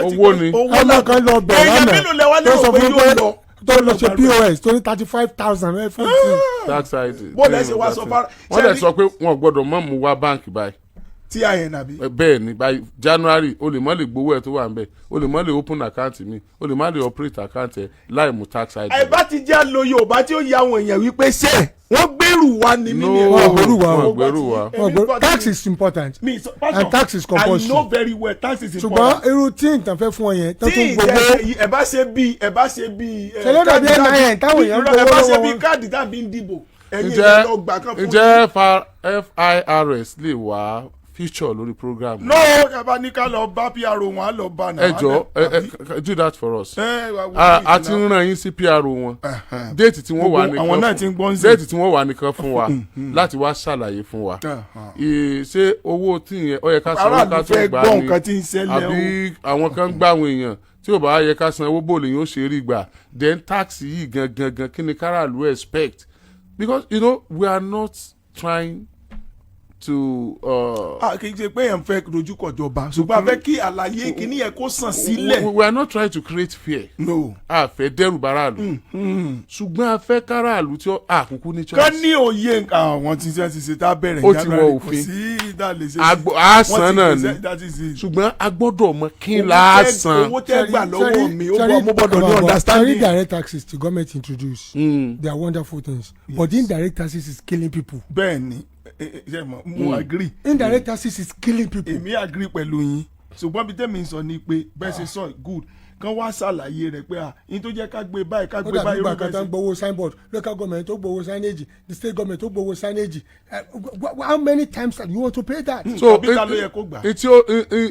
owó ni. ọmọ kan lọ bẹ̀rẹ̀ lánàá tó sọ fún pé tó lọ ṣe POS tó ní 35,000 fún ti. tax ID. bó lẹ ṣe wá sọ fara. wọ́n lè sọ pé wọn gbọ́dọ̀ mọ̀ mú wá báǹkì báyìí. TIN àbí. bẹ́ẹ̀ ni by January o lè má lè gbowó ẹ̀ tó wà ń bẹ̀ o lè má lè open account mi o lè má lè operate account ẹ̀ láì mú tax ID. àìbá ti jẹ́ lo Yorùbá tí ó yà àwọn èèyàn wípé ṣé wọ́n gbèrú wa ní mímí. wọ́n gbèrú wa. tax is important and tax is compulsory. I know very well tax is important. ṣùgbọ́n irú tí nǹkan fẹ́ fún ọ yẹn tó tún gbogbo. tí ẹ bá ṣe bí. ṣẹlẹ̀ dàbí NIN táwọn èèyàn gbowó lọ́wọ́. ẹ bá ṣe bí káàdì tàbí ń dìbò. ǹjẹ́ FIRS lè wá feature lórí program. no yaba ní ká lọ bá PRO wọn á lọ bá náà. ẹ jọ do that for us. a ti ń ràn yín sí PRO wọn déètì tí wọ́n wà nìkan àwọn náà ti ń gbọ́n sí. déètì tí wọ́n wà nìkan fún wa láti wá ṣàlàyé fún wa. ṣé owó tí yẹn ó yẹ ká san owó ká tó gbà ní àbí àwọn kan gbà àwọn èèyàn tí ò bá yẹ ká san owó bò lèyìn ó ṣe rí gbà then tax yìí gangan kí ni káràlú expect because we are not trying to. kì í ṣe pé yẹn fẹ́ rojú kọjọba ṣùgbọ́n a fẹ́ kí àlàyé kìíní yẹn kó sàn sílẹ̀. we are not trying to create fear. no. a fẹ́ dẹ́rù baraàlú. ṣùgbọ́n a fẹ́ káràlú tí àkókò ní choice. ká ní òye àwọn tí wọ́n ti ṣe tá a bẹ̀rẹ̀ ó ti wọ òfin àásán náà ni ṣùgbọ́n a gbọ́dọ̀ mọ kí n la san. owó tẹ́ gbà lọ́wọ́ mi mo gbọ́dọ̀ ní understanding. direct taxes the government introduce they are wonderful things but indirect taxes is killing people. bẹ́ẹ̀ni mo agree. indirect taxes is killing people. èmi agree pẹ̀lú yín ṣùgbọ́n bí tẹ́mi sọ ni pé bẹ́ẹ̀ ṣe sọ good kan wá ṣàlàyé rẹ̀ pé yín tó jẹ́ ká gbé báyìí ká gbé báyìí. ó dàbí ìgbà kan gbowó signboard local government tó gbowó signage the state government tó gbowó signage how many times you want to pay that. so bíta ló yẹ kó gbà. etí ó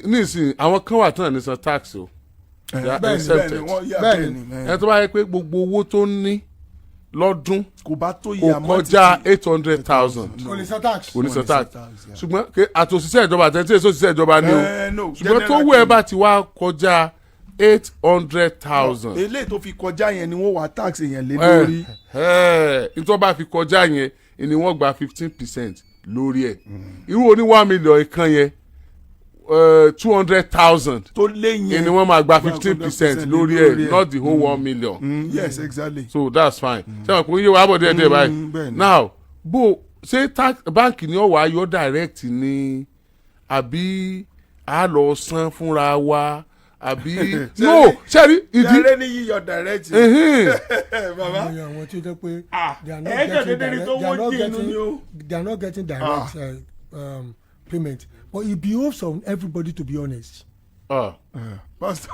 nísìnyí àwọn kan wà tán ní san tax o. bẹ́ẹ̀ni ẹ tó bá yẹ pé gbogbo owó tó ń ní lọ́dún kò bá tó yẹ kò kọjá 800,000. kò ní san tax. kò ní san tax ṣùgbọ́n àtòṣìṣẹ́ ìjọba àtẹ̀tí èso òṣìṣẹ́ ìjọba ni o ṣùgbọ́n tó wù ẹ́ bá ti wá kọjá 800,000. eléyìí tó fi kọjá yẹn ni wọ́n wá tax yẹn lé lórí. nítorí bá fi kọjá yẹn ni wọ́n gba 15% lórí ẹ̀ irú oní 1 million kan yẹn 200,000 tó lé yẹn ni wọ́n máa gba 15% lórí ẹ̀ not the whole 1 million. Yes, exactly. So that's fine. ṣé wọn kò yé wa bọ̀ díẹ̀ díẹ̀ báyìí. Now ṣé báńkì ni ó wá yọ direct ni àbí a lọ san fúnra wa àbí no sẹ́rí ìdí. yàrá ni yíyọ direct. baba àwọn tí ó jẹ́ pé they are not getting direct payment but it behoves on everybody to be honest. Pastor.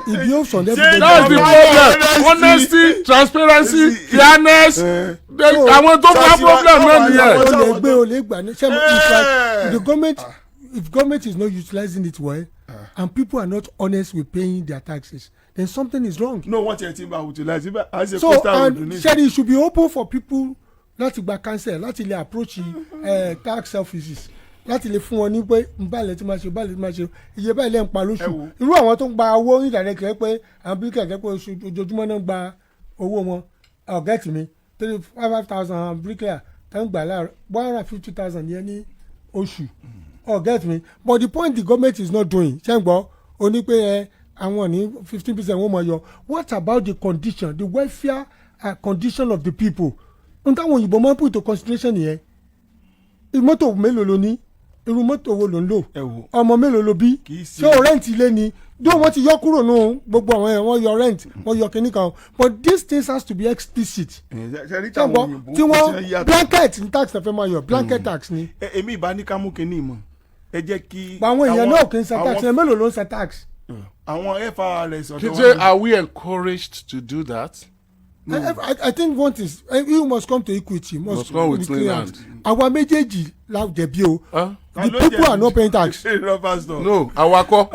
It behoves on everybody. That's the problem. Honesty, transparency, fairness. Àwọn tó bá problem náà nìyẹn. o lè gbà ní sẹ́mu the government if government is not utilizing it well and people are not honest with paying their taxes then something is wrong. No, what you think about utilize as a so and Sherry, it should be open for people láti gba counsel láti lè approach tax offices láti lè fún wọn ní pé nbàlẹ̀ tí máa ṣe nbàlẹ̀ tí máa ṣe iye báyìí lẹ́ ń pa lóṣù irú àwọn tó ń gba owó indirect rẹ pé àwọn bíríkà jẹ́ pé ojoojúmọ́ náà ń gba owó wọn ọ̀gẹ́tì mi 5,000 bíríkà tó ń gbà láàárọ̀ 150,000 yẹn ní oṣù ọ̀gẹ́tì mi but the point the government is not doing ṣé ń gbọ́ o ní pé àwọn ní 15% wọ́n mọ̀ yọ what about the condition the welfare condition of the people n táwọn òyìnbó máa ń put into consideration yẹn mọ́tò mélòó ló ní irú mọ́tò wo ló ń lò ọmọ mélòó ló bí ṣé o rent ilé ni bí wọ́n ti yọ kúrò nù gbogbo àwọn ẹ̀ wọ́n yọ rent wọ́n yọ kínní kan but these things has to be explicit. tí wọ́n blanket ní tax fẹ́ máa yọ blanket tax ni. èmi ìbá ní ká mú kínní mọ́ ẹ jẹ́ kí. àwọn èèyàn náà kì í san tax ẹ mélòó ló ń san tax. àwọn FRS ọ̀dọ́ wọn. ṣe are we encouraged to do that? No. I think one is you must come to equity must come with clean hand. Àwa méjèèjì la jẹ̀bi o the people are not paying tax. No awakọ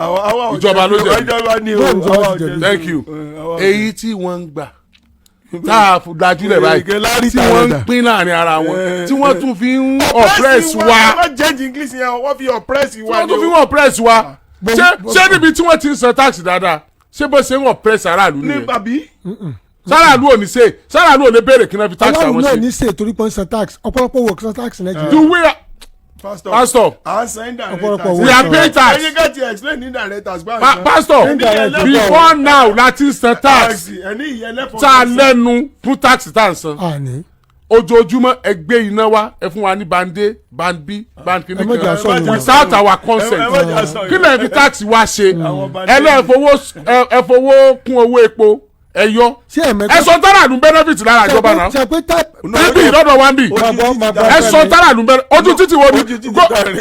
ìjọba ló jẹ̀bi. Thank you. èyí tí wọ́n ń gbà tá a dájúlẹ̀ báyìí tí wọ́n ń pín láàrin ara wọn tí wọ́n tún fi ń oppress wa. wọ́n jẹ́ English yẹn wọ́n fi oppress wa. wọ́n tún fi ń oppress wa. ṣé níbi tí wọ́n ti ń san tax dáadáa ṣé bó ṣe ń oppress aráàlú nìyẹn. ní bàbí. sáràlú ò ní ṣe sáràlú ò ní béèrè kí n fi tax àwọn ṣe. aláwọ̀ náà ní ṣe torí pé ń san tax ọ̀pọ̀lọpọ̀ wò san tax nàìjíríà. do we pastor we are paying tax. ẹni ká ti explain indirect tax. pastor before now láti san tax tá a lẹ́nu fún tax tá a san ojoojúmọ́ ẹ gbé iná wá ẹ fún wa ní band A band B band kìíní kan without our consent kí lè fi tax wá ṣe ẹ lọ́ọ́ ẹ fowó kún owó epo ẹ yọ ẹ sọ táràlú benefit lára ìjọba náà níbi ìdọ́dọ̀ wa ń bì ẹ sọ táràlú benefit ojú títì wo ni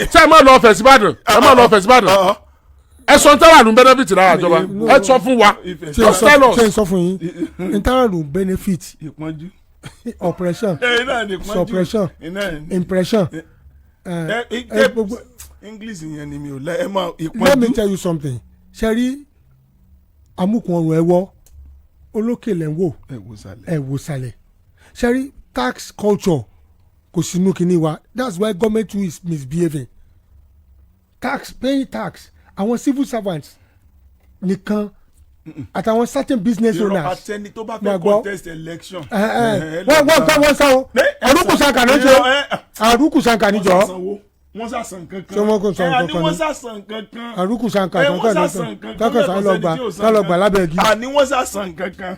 ṣé ẹ má lọ fẹ̀sí Ìbàdàn ẹ má lọ fẹ̀sí Ìbàdàn ẹ sọ táràlú benefit lára ìjọba ẹ sọ fún wa just tell us. ṣé n sọ fún yín táràlú benefit oppression suppression impression. English yẹn ni mi ò lẹ ẹ máa ìpọ́njú. Let me tell you something ṣe rí amúkùn ọrùn ẹ wọ́ olókè lẹ́ ń wò ẹ wò sàlẹ̀ ṣẹ́rí tax culture kò sínú kínní wa that's why government is misbehaving tax paying tax àwọn civil servants nìkan àtàwọn certain business owners. ìrọ̀ àtẹni tó bá fẹ́ contest election. wọ́n sọ àrùkù sanka níjọ àrùkù sanka níjọ wọ́n sàsàn kankan. ṣé wọ́n kò sàn kankan ni wọ́n sàsàn kankan. àrùkù sàn kankan wọ́n sàsàn kankan. tọkọ sàn lọ gbà lábẹ́ igi. àní wọ́n sàsàn kankan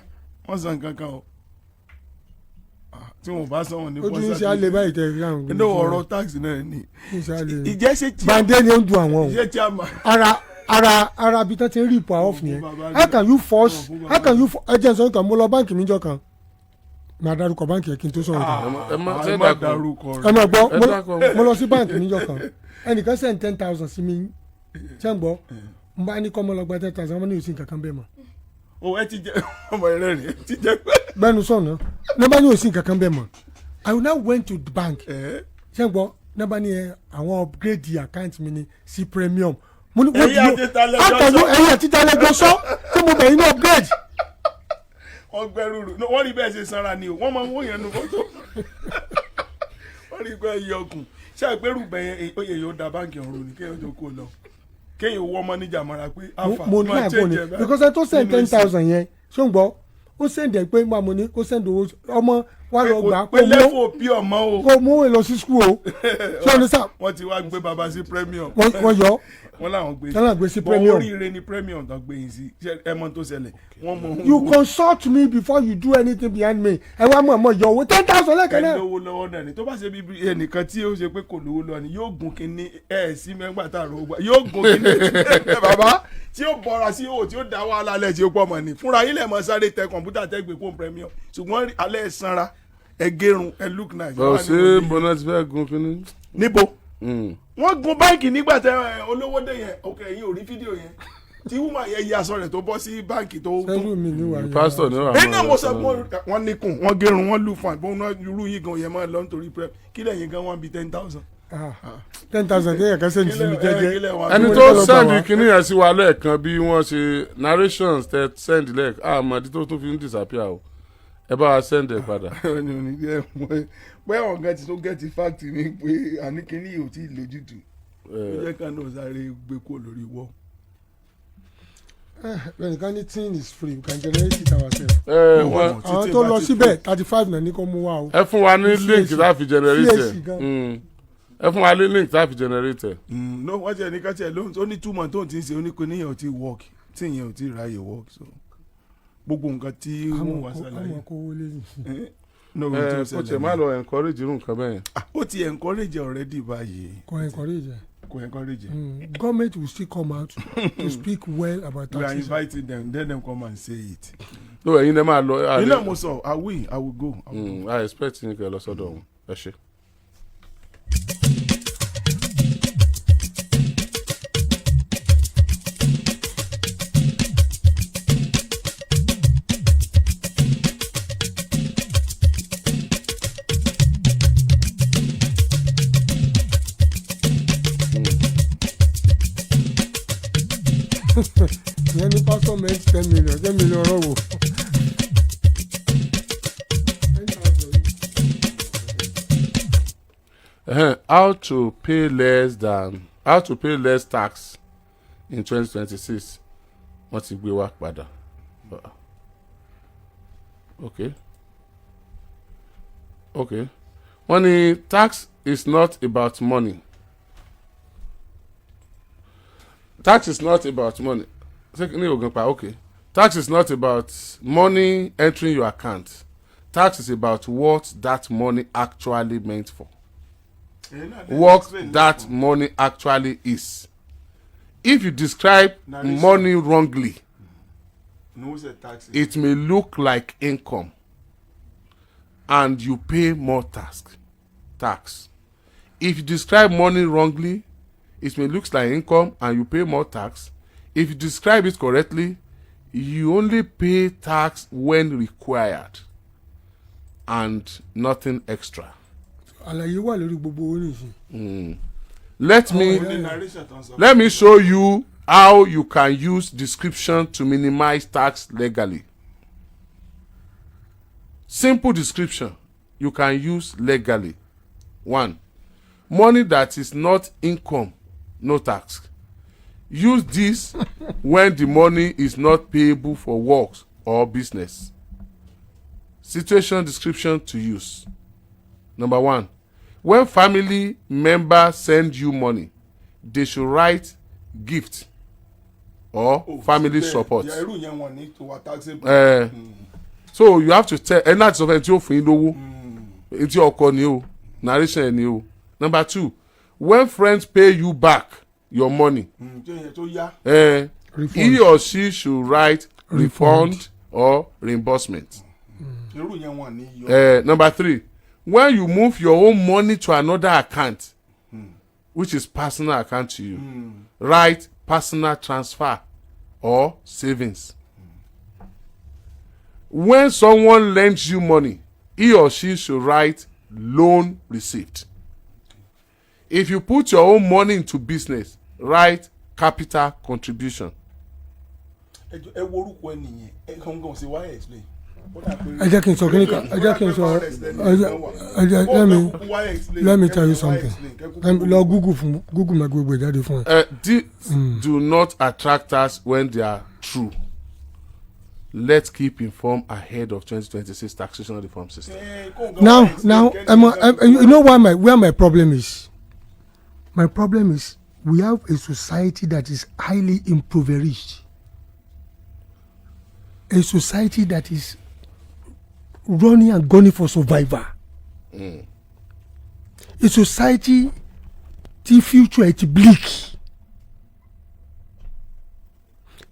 wọ́n sàn kankan o. tí wọ́n bá sọ wọn ní ojú ń ṣe alẹ́ báyìí tẹ̀ rí àwọn. inú ọ̀rọ̀ táàsì náà ni. ìjẹ́ ṣe tí. bàndé ni ó ń du àwọn o. ìjẹ́ tí a ma. ara bí tán ti ń rí ipò àwọn fún yẹn how can you force ẹ jẹ́ sọ nǹkan mo lọ báǹkì mi jọ kan máa dárúkọ báǹkì yẹn kí n tó sọ̀rọ̀ kan. ẹ má dárúkọ ẹ má gbọ́ mo lọ sí báǹkì mi jọ kan ẹnìkan send 10,000 sí mi ṣé ń gbọ́ n bá ní kọ́ mo lọ gba 10,000 ọmọ ní òsín kankan bẹ́ẹ̀ mọ́. o ẹ ti jẹ ọmọ rẹ rẹ ti jẹ pé. bẹ́ẹ̀ni sọ̀nà nọ́mbà ní òsín kankan bẹ́ẹ̀ mọ́ I now went to the bank ṣé ń gbọ́ nọ́mbà ní àwọn upgrade account mi ní sí premium. mo ní ẹ̀yin àti talẹ́gbọ́ sọ tí mo bẹ̀rẹ̀ ní upgrade. wọ́n gbẹ́rù rù wọ́n rí bẹ́ẹ̀ ṣe sanra ni o wọ́n máa ń wó yẹn nu fọ́tò wọ́n rí pé ẹyẹ ọkùn ṣé àgbẹ̀rù bẹ̀yẹn oyè yóò da báńkì ọ̀run ni kéèyàn tó kó lọ kéèyàn wọ́ mọ́níjà mọ́ra pé alfa mo ní àgbo ni because ẹ tó send 10,000 yẹn ṣó ń gbọ́ ó send ẹ̀ pé mo ní kó send owó ọmọ wa lọ gbà pé lẹ́fọ̀ bí ọmọ o kó mú lọ sí school o ṣé o ní sá. wọ́n ti wá gbé baba sí premium. wọ́n yọ wọ́n làwọn gbé sí premium. bọ́ oríire ni premium tó gbé yín sí ẹmọ tó ṣẹlẹ̀ wọ́n mọ. you consult me before you do anything behind me ẹ wá mọ̀ yọ owó 10,000 lẹ́kẹ̀ẹ́ náà. ẹ lówó lọ́wọ́ náà ni tó bá ṣe bí ẹnìkan tí ó ṣe pé kò lówó lọ́wọ́ ni yóò gun kínní ẹ̀ sí mẹ́gbà tá a rò gbà yóò gun kínní bàbá tí ó bọ̀ra sí owó tí ó dá wàhálà lẹ̀ tí ó pọ̀ mọ́ ni fúnra yín lẹ̀ mọ́ sáré tẹ kọ̀ǹpútà tẹ́ gbé fún premium ṣùgbọ́n alẹ́ sanra ẹ gẹrun ẹ look nice. ṣé bọ́nà ti fẹ́ gun kínní. níbo wọ́n gun báńkì nígbà tẹ olówó dé yẹn ok ẹ̀yin ò rí fídíò yẹn tí wúmà yẹn yí aṣọ rẹ̀ tó bọ́ sí báńkì tó. sẹ́lú mi ní wàá yẹn. pásítọ̀ ní wàá. ẹ̀yin náà mo sọ wọ́n níkùn wọ́n gẹrun wọ́n lù fún àgbọ̀n náà irú yín gan yẹn máa lọ nítorí prep kí lẹ́yìn gan wọ́n bí 10,000. 10,000 kéèyàn kan sẹ́ni sí mi jẹ́jẹ́. ẹni tó sẹ́ndì kínní yẹn sí wa lẹ́ẹ̀kan bí wọ́n ṣe narrations tẹ sẹ́ndì lẹ́ẹ̀kan àmọ́dí tó tún fi ń disappear o ẹ bá wa sẹ́ndì ẹ̀ padà. pé àwọn gan ti tó gẹ́tì fáàtì mi pé àníkíní yìí ò tí ì lójútùú ó jẹ́ ká náà sáré gbé kó lórí wọ́. when the kind of thing is free we can generate it ourselves. àwọn tó lọ síbẹ̀ 35 náà ní kó mú wa o. ẹ fún wa ní link tá a fi generate ẹ fún wa ní link tá a fi generate. no wọ́n ti ẹ̀ ní ká tiẹ̀ lóhùn ó ní 2 months tó ń ti ń ṣe oníkóníyàn ò tí ì work tí ìyẹn ò tí ì ráyè work so gbogbo nǹkan tí wọ́n wá sálàyé. àmọ́ kó wọlé yìí. kò tẹ̀ má lọ encourage irú nǹkan bẹ́ẹ̀. ó ti encourage already báyìí. kò encourage. Government will still come out to speak well about taxes. We are inviting them, let them come and say it. no ẹ̀yin dẹ́ máa lọ. ilé mo sọ I will go. I expect yín kẹ́ lọ sọ́dọ̀ wọn ẹ ṣe. ìyẹn ní pásítọ̀ mẹ́tì 10 million ọ̀rọ̀ wò. How to pay less tax in 2026 wọ́n ti gbé wa padà. Okay. Wọ́n ní tax is not about money. Tax is not about money. Okay. Tax is not about money entering your account. Tax is about what that money actually meant for. What that money actually is. If you describe money wrongly, it may look like income and you pay more tax. If you describe money wrongly, it may look like income and you pay more tax. If you describe it correctly, you only pay tax when required and nothing extra. àlàyé wà lórí gbogbo owó nìyí. Let me show you how you can use description to minimize tax legally. Simple description you can use legally. 1. Money that is not income, no tax. Use this when the money is not payable for works or business. Situation description to use. Number 1. when family members send you money they should write gift or family support. So you have to tell ẹ láti sọ fẹ́ tí ó fún yín lówó etí ọkọ ni o narration ni o. Number 2, when friends pay you back your money he or she should write refund or reimbursement. Number 3, when you move your own money to another account which is personal account to you write personal transfer or savings. When someone lends you money he or she should write loan receipt. If you put your own money into business write capital contribution. ẹ jẹ́ kí n sọ kí ni kan ẹ jẹ́ kí n sọ let me tell you something lọ google ma gbogbo ìjáde fún ẹ. These do not attract us when they are true. Let's keep informed ahead of 2026 taxation reform system. Now, you know where my problem is? My problem is we have a society that is highly impoverished. A society that is running and gunning for survival. A society the future is bleak.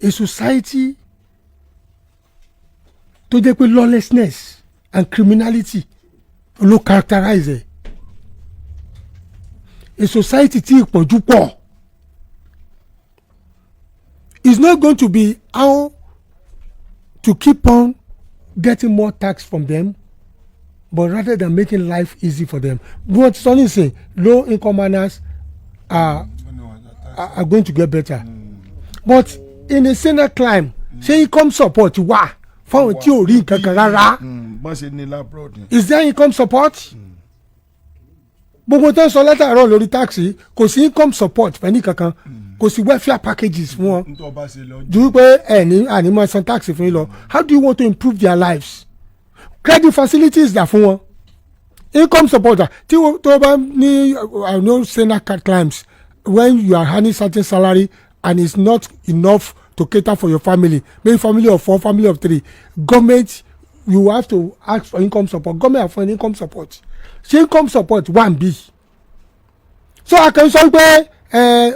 A society tó jẹ́ pé lawlessness and criminality ló characterize it. A society tí ìpọ́njú pọ̀. It's not going to be how to keep on getting more tax from them, but rather than making life easy for them. But Sonny say low income earners are going to get better. But in a similar climb, ṣé income support wà fáwọn tí ò rí nǹkan kan rárá? Is there income support? Gbogbo tó ń sọ látàárọ̀ lórí táàkì kò sí income support fẹ́ni kankan kò sí welfare packages fún wọn ju pé àní máa san tax fún yín lọ. How do you want to improve their lives? Credit facilities dà fún wọn. Income support tí tó bá ní I know senior climbs when you are earning certain salary and it's not enough to cater for your family, maybe family of 4, family of 3, government you have to ask for income support. Government have for income support. Ṣé income support wà ń bí? So a kàn sọ pé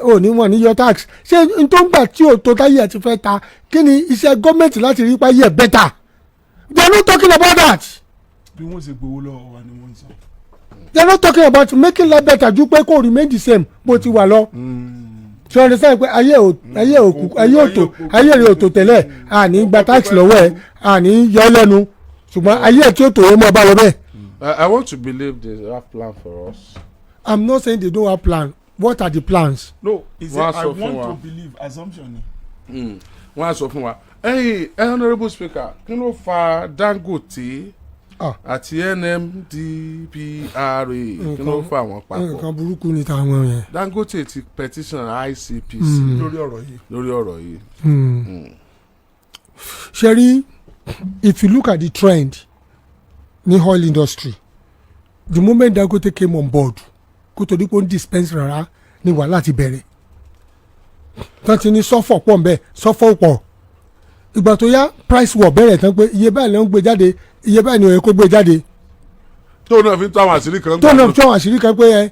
ò ní wọ́n ní your tax. Ṣé n tó ń gbà tí ò tó táyé ẹ̀ ti fẹ́ ta kí ni iṣẹ́ gọ́ọ̀mẹ̀ntì láti rí páyé ẹ̀ better? They are not talking about that. Bí wọ́n ṣe gbowó lọ́wọ́ wa ni wọ́n sọ. They are not talking about making life better ju pé kó remain the same bó ti wà lọ. So you understand pé ayé rẹ̀ ò tó tẹ́lẹ̀ àní gba tax lọ́wọ́ ẹ̀ àní yọ lẹ́nu ṣùgbọ́n ayé ẹ̀ tí ó tó o mọ̀ bá lọ bẹ́ẹ̀. I want to believe they have plan for us. I'm not saying they don't have plan. What are the plans? No, is that I want to believe assumption. Wọ́n á sọ fún wa. Honourable Speaker, kí ló fa Dangote àti NMDPRA kí ló fa àwọn papọ̀? Nǹkan burúkú ni táwọn yẹn. Dangote ti petition ICPC lórí ọ̀rọ̀ yìí. Sherry, if you look at the trend ní oil industry, the moment Dangote came on board kó tó dípò ń dispense rárá ní wàhálà ti bẹ̀rẹ̀. Tán ti ní sọ́fọ̀ pọ̀ nbẹ̀ sọ́fọ̀ pọ̀. Ìgbà tó yá price war bẹ̀rẹ̀ tán pé iye báyìí ló ń gbé jáde iye báyìí ni ó yẹ kó gbé jáde. Tó náà fi ń tó àwọn àṣírí kan. Tó náà fi ń tó àwọn àṣírí kan pé ẹ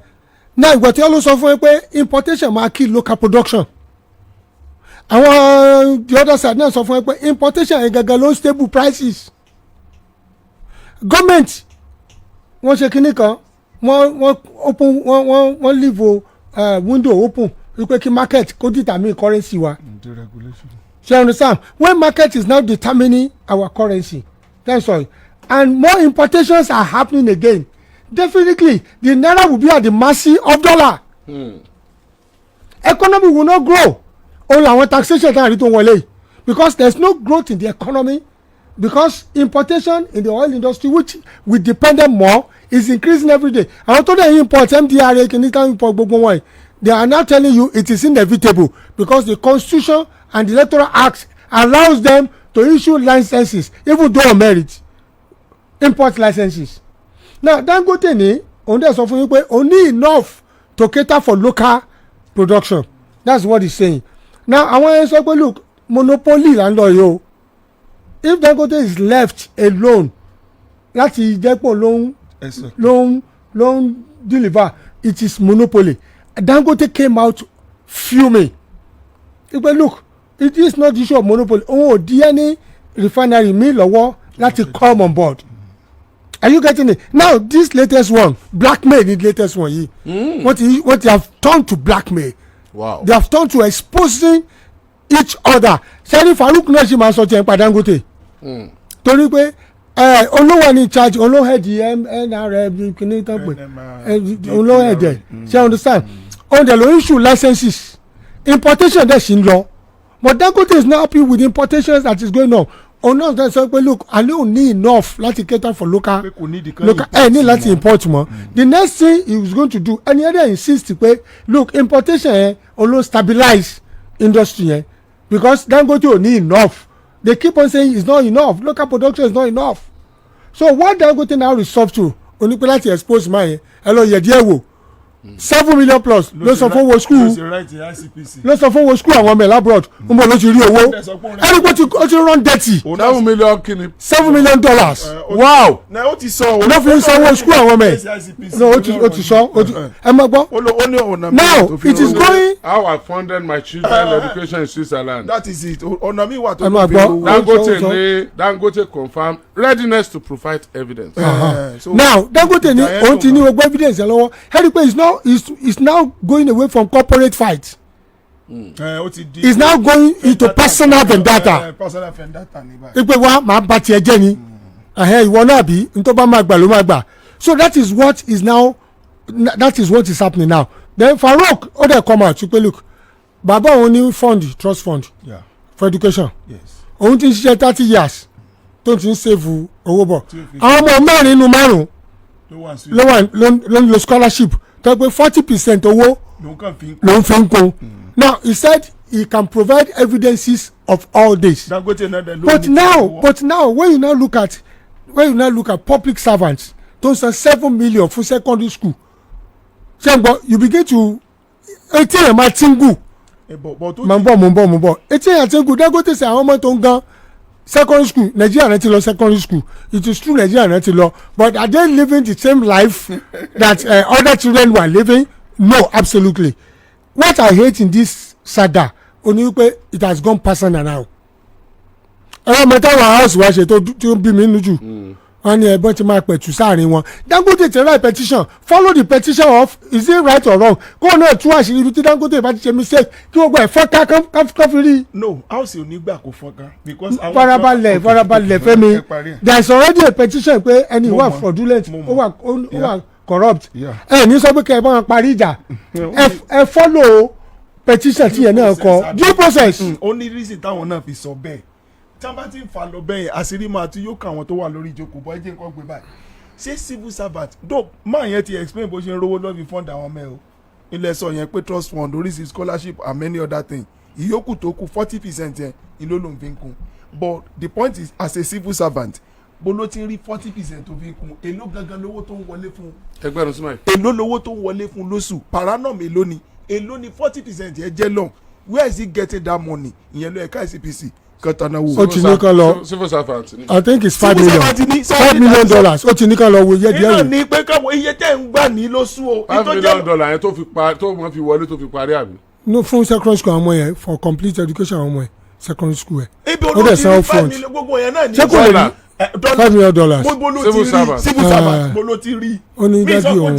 náà ìgbà tí wọ́n ló sọ fún ẹ pé importation máa kill local production. Àwọn the other side náà sọ fún ẹ pé importation yẹn gangan ló ń stable prices. Government wọ́n ṣe kinní kan wọ́n leave window open wípé kí market kó determine currency wa. So you understand when market is now determining our currency that's all and more importations are happening again definitely the naira will be at the mercy of dollar. Economy will not grow only àwọn taxation tá a rí tó wọlé because there is no growth in the economy because importation in the oil industry which we depended more is increasing every day. Àwọn tó dẹ̀ import MDRA kìíní import gbogbo wọn yìí they are now telling you it is inevitable because the constitution and the electoral act allows them to issue licenses even though on merit import licenses. Now Dangote ní òun dẹ̀ sọ fún yín pé òun ní enough to cater for local production that's what he's saying. Now àwọn yẹn sọ pé look monopoly là ń lọ yìí o if Dangote is left alone láti jẹ́ pọ̀ ló ń deliver it is monopoly. Dangote came out fuming. Ipe look it is not the issue of monopoly òun ò di any refinery mi lọ́wọ́ láti come on board. Are you getting it? Now this latest one blackmail the latest one yìí what they have turned to blackmail. Wow. They have turned to exposing each other. Sẹ́ni Farouk náà ṣì máa sọ tiẹ̀ pa Dangote. Torí pé olówó ní charge olóhẹ̀dì NRM kìíní tán pé olóhẹ̀dẹ̀ ṣe understand on the low issue licenses importation dẹ̀ ṣì ń lọ but Dangote is not happy with the importations that is going on. Ọ̀nà ọ̀sán sọ pé look I don't need enough láti cater for local ní láti import mọ́. The next thing he was going to do ẹni ẹ̀dẹ̀ insist pé look importation yẹn olo stabilize industry yẹn because Dangote ò ní enough. They keep on saying it's not enough local production is not enough. So what Dangote now resolve to onípe láti expose máa yẹn ẹ lọ yẹ̀dí ẹ̀ wò 7 million plus ló sọ fún wo school ló sọ fún wo school àwọn ọmọ ẹ̀ labroad ń bọ̀ ló ti rí owó ẹni pé ó ti run dirty. 7 million kini. $7 million. Wow. ó ti sọ ló fi ń sanwó school àwọn ọmọ ẹ̀ no ó ti sọ ẹ máa gbọ́. Now it is going. How I funded my children's education in Switzerland. That is it. ọ̀nà mi wà tó ẹ máa gbọ́. Dangote confirm readiness to provide evidence. Now Dangote ní òun ti ní gbogbo evidence ẹ lọ́wọ́ ẹni pé is now going away from corporate fight. Is now going into personal vendetta. Ipe wa máa bá tiẹ̀ jẹ́ ni ìwọ náà bí nítorí bá máa gbà ló máa gbà. So that is what is happening now. Then Farouk ó dẹ̀ come out pé look bàbá òun ní fund trust fund for education. Òun ti ń ṣiṣẹ́ 30 years tó ti ń save owó bọ̀. Àwọn ọmọ mẹ́rin nínú márùn-ún ló ń lo scholarship tó pé 40% owó ló ń fi ń kún. Now he said he can provide evidences of all this. But now when you now look at public servants tó ń san 7 million fún secondary school ṣẹ́gbọ́n you begin to etí ẹ̀ máa tingu mo ń bọ̀ etí ẹ̀ tingu Dangote ṣe àwọn ọmọ tó ń gan secondary school Nigeria náà ti lọ secondary school it is true Nigeria náà ti lọ but are they living the same life that other children were living? No, absolutely. What I hate in this saga oni wípé it has gone personal now. ẹ̀rọ mẹ́tàwá house wa ṣe tó ń bí mi nínú jù wọ́n ní ẹ̀bọ́n ti máa pẹ̀tù sáàrin wọn. Dangote ti write petition follow the petition of is it right or wrong kó o náà tún àṣírí ibi tí Dangote bá ti ṣe mistake kí gbogbo ẹ̀ fọ́nká kọ́fí rí. No house ò ní gbà kó fọ́nká because. farabalẹ̀ Fẹ́mi there is already a petition pé ẹni wà fraudulent ó wà corrupt ẹ ní sọ pé kẹ́ ẹ bá wọn parí ìjà ẹ follow petition tí yẹn náà kọ due process. ó ní reason táwọn náà fi sọ bẹ́ẹ̀ tí wọ́n bá ti ń fa lọ bẹ́ẹ̀ àṣírí máa tún yóò kà wọ́n tó wà lórí ìjókòó bọ́ ẹ jẹ́ nǹkan gbé báyìí ṣé civil servant do máa yẹn ti explain bó ṣe ń rówó lọ́ọ́ fi fund àwọn ọmọ ẹ o ilẹ̀ sọ yẹn pé trust fund oríṣi scholarship and many other things ìyókù tó kù 40% yẹn ìlú ló ń fi kún but the point is as a civil servant bó ló ti ń rí 40% tó fi kún èló gangan lówó tó ń wọlé fún ẹgbẹ́rún sí máa. èló lówó tó ń wọlé fún lóṣù paranum èló ni 40% yẹn jẹ́ lọ́n where is he getting that money ìyẹn ló ẹ̀ka ICPC kan tán náà wò. ó ti ní kan lọ civil servant ni. I think it's $5 million ó ti ní kan lọ wo iye díẹ̀ wò. ní pé káwọn iye tẹ́ ń gbà ní lóṣù o. $5 million yẹn tó wọ́n fi wọlé tó fi parí àbí. no fún secondary school àwọn ọmọ yẹn for complete education àwọn ọmọ yẹn secondary school ẹ. ibi olóòtú ní gbogbo yẹn náà ní. $5 million. civil servant mo ló ti rí. ó ní dájú òun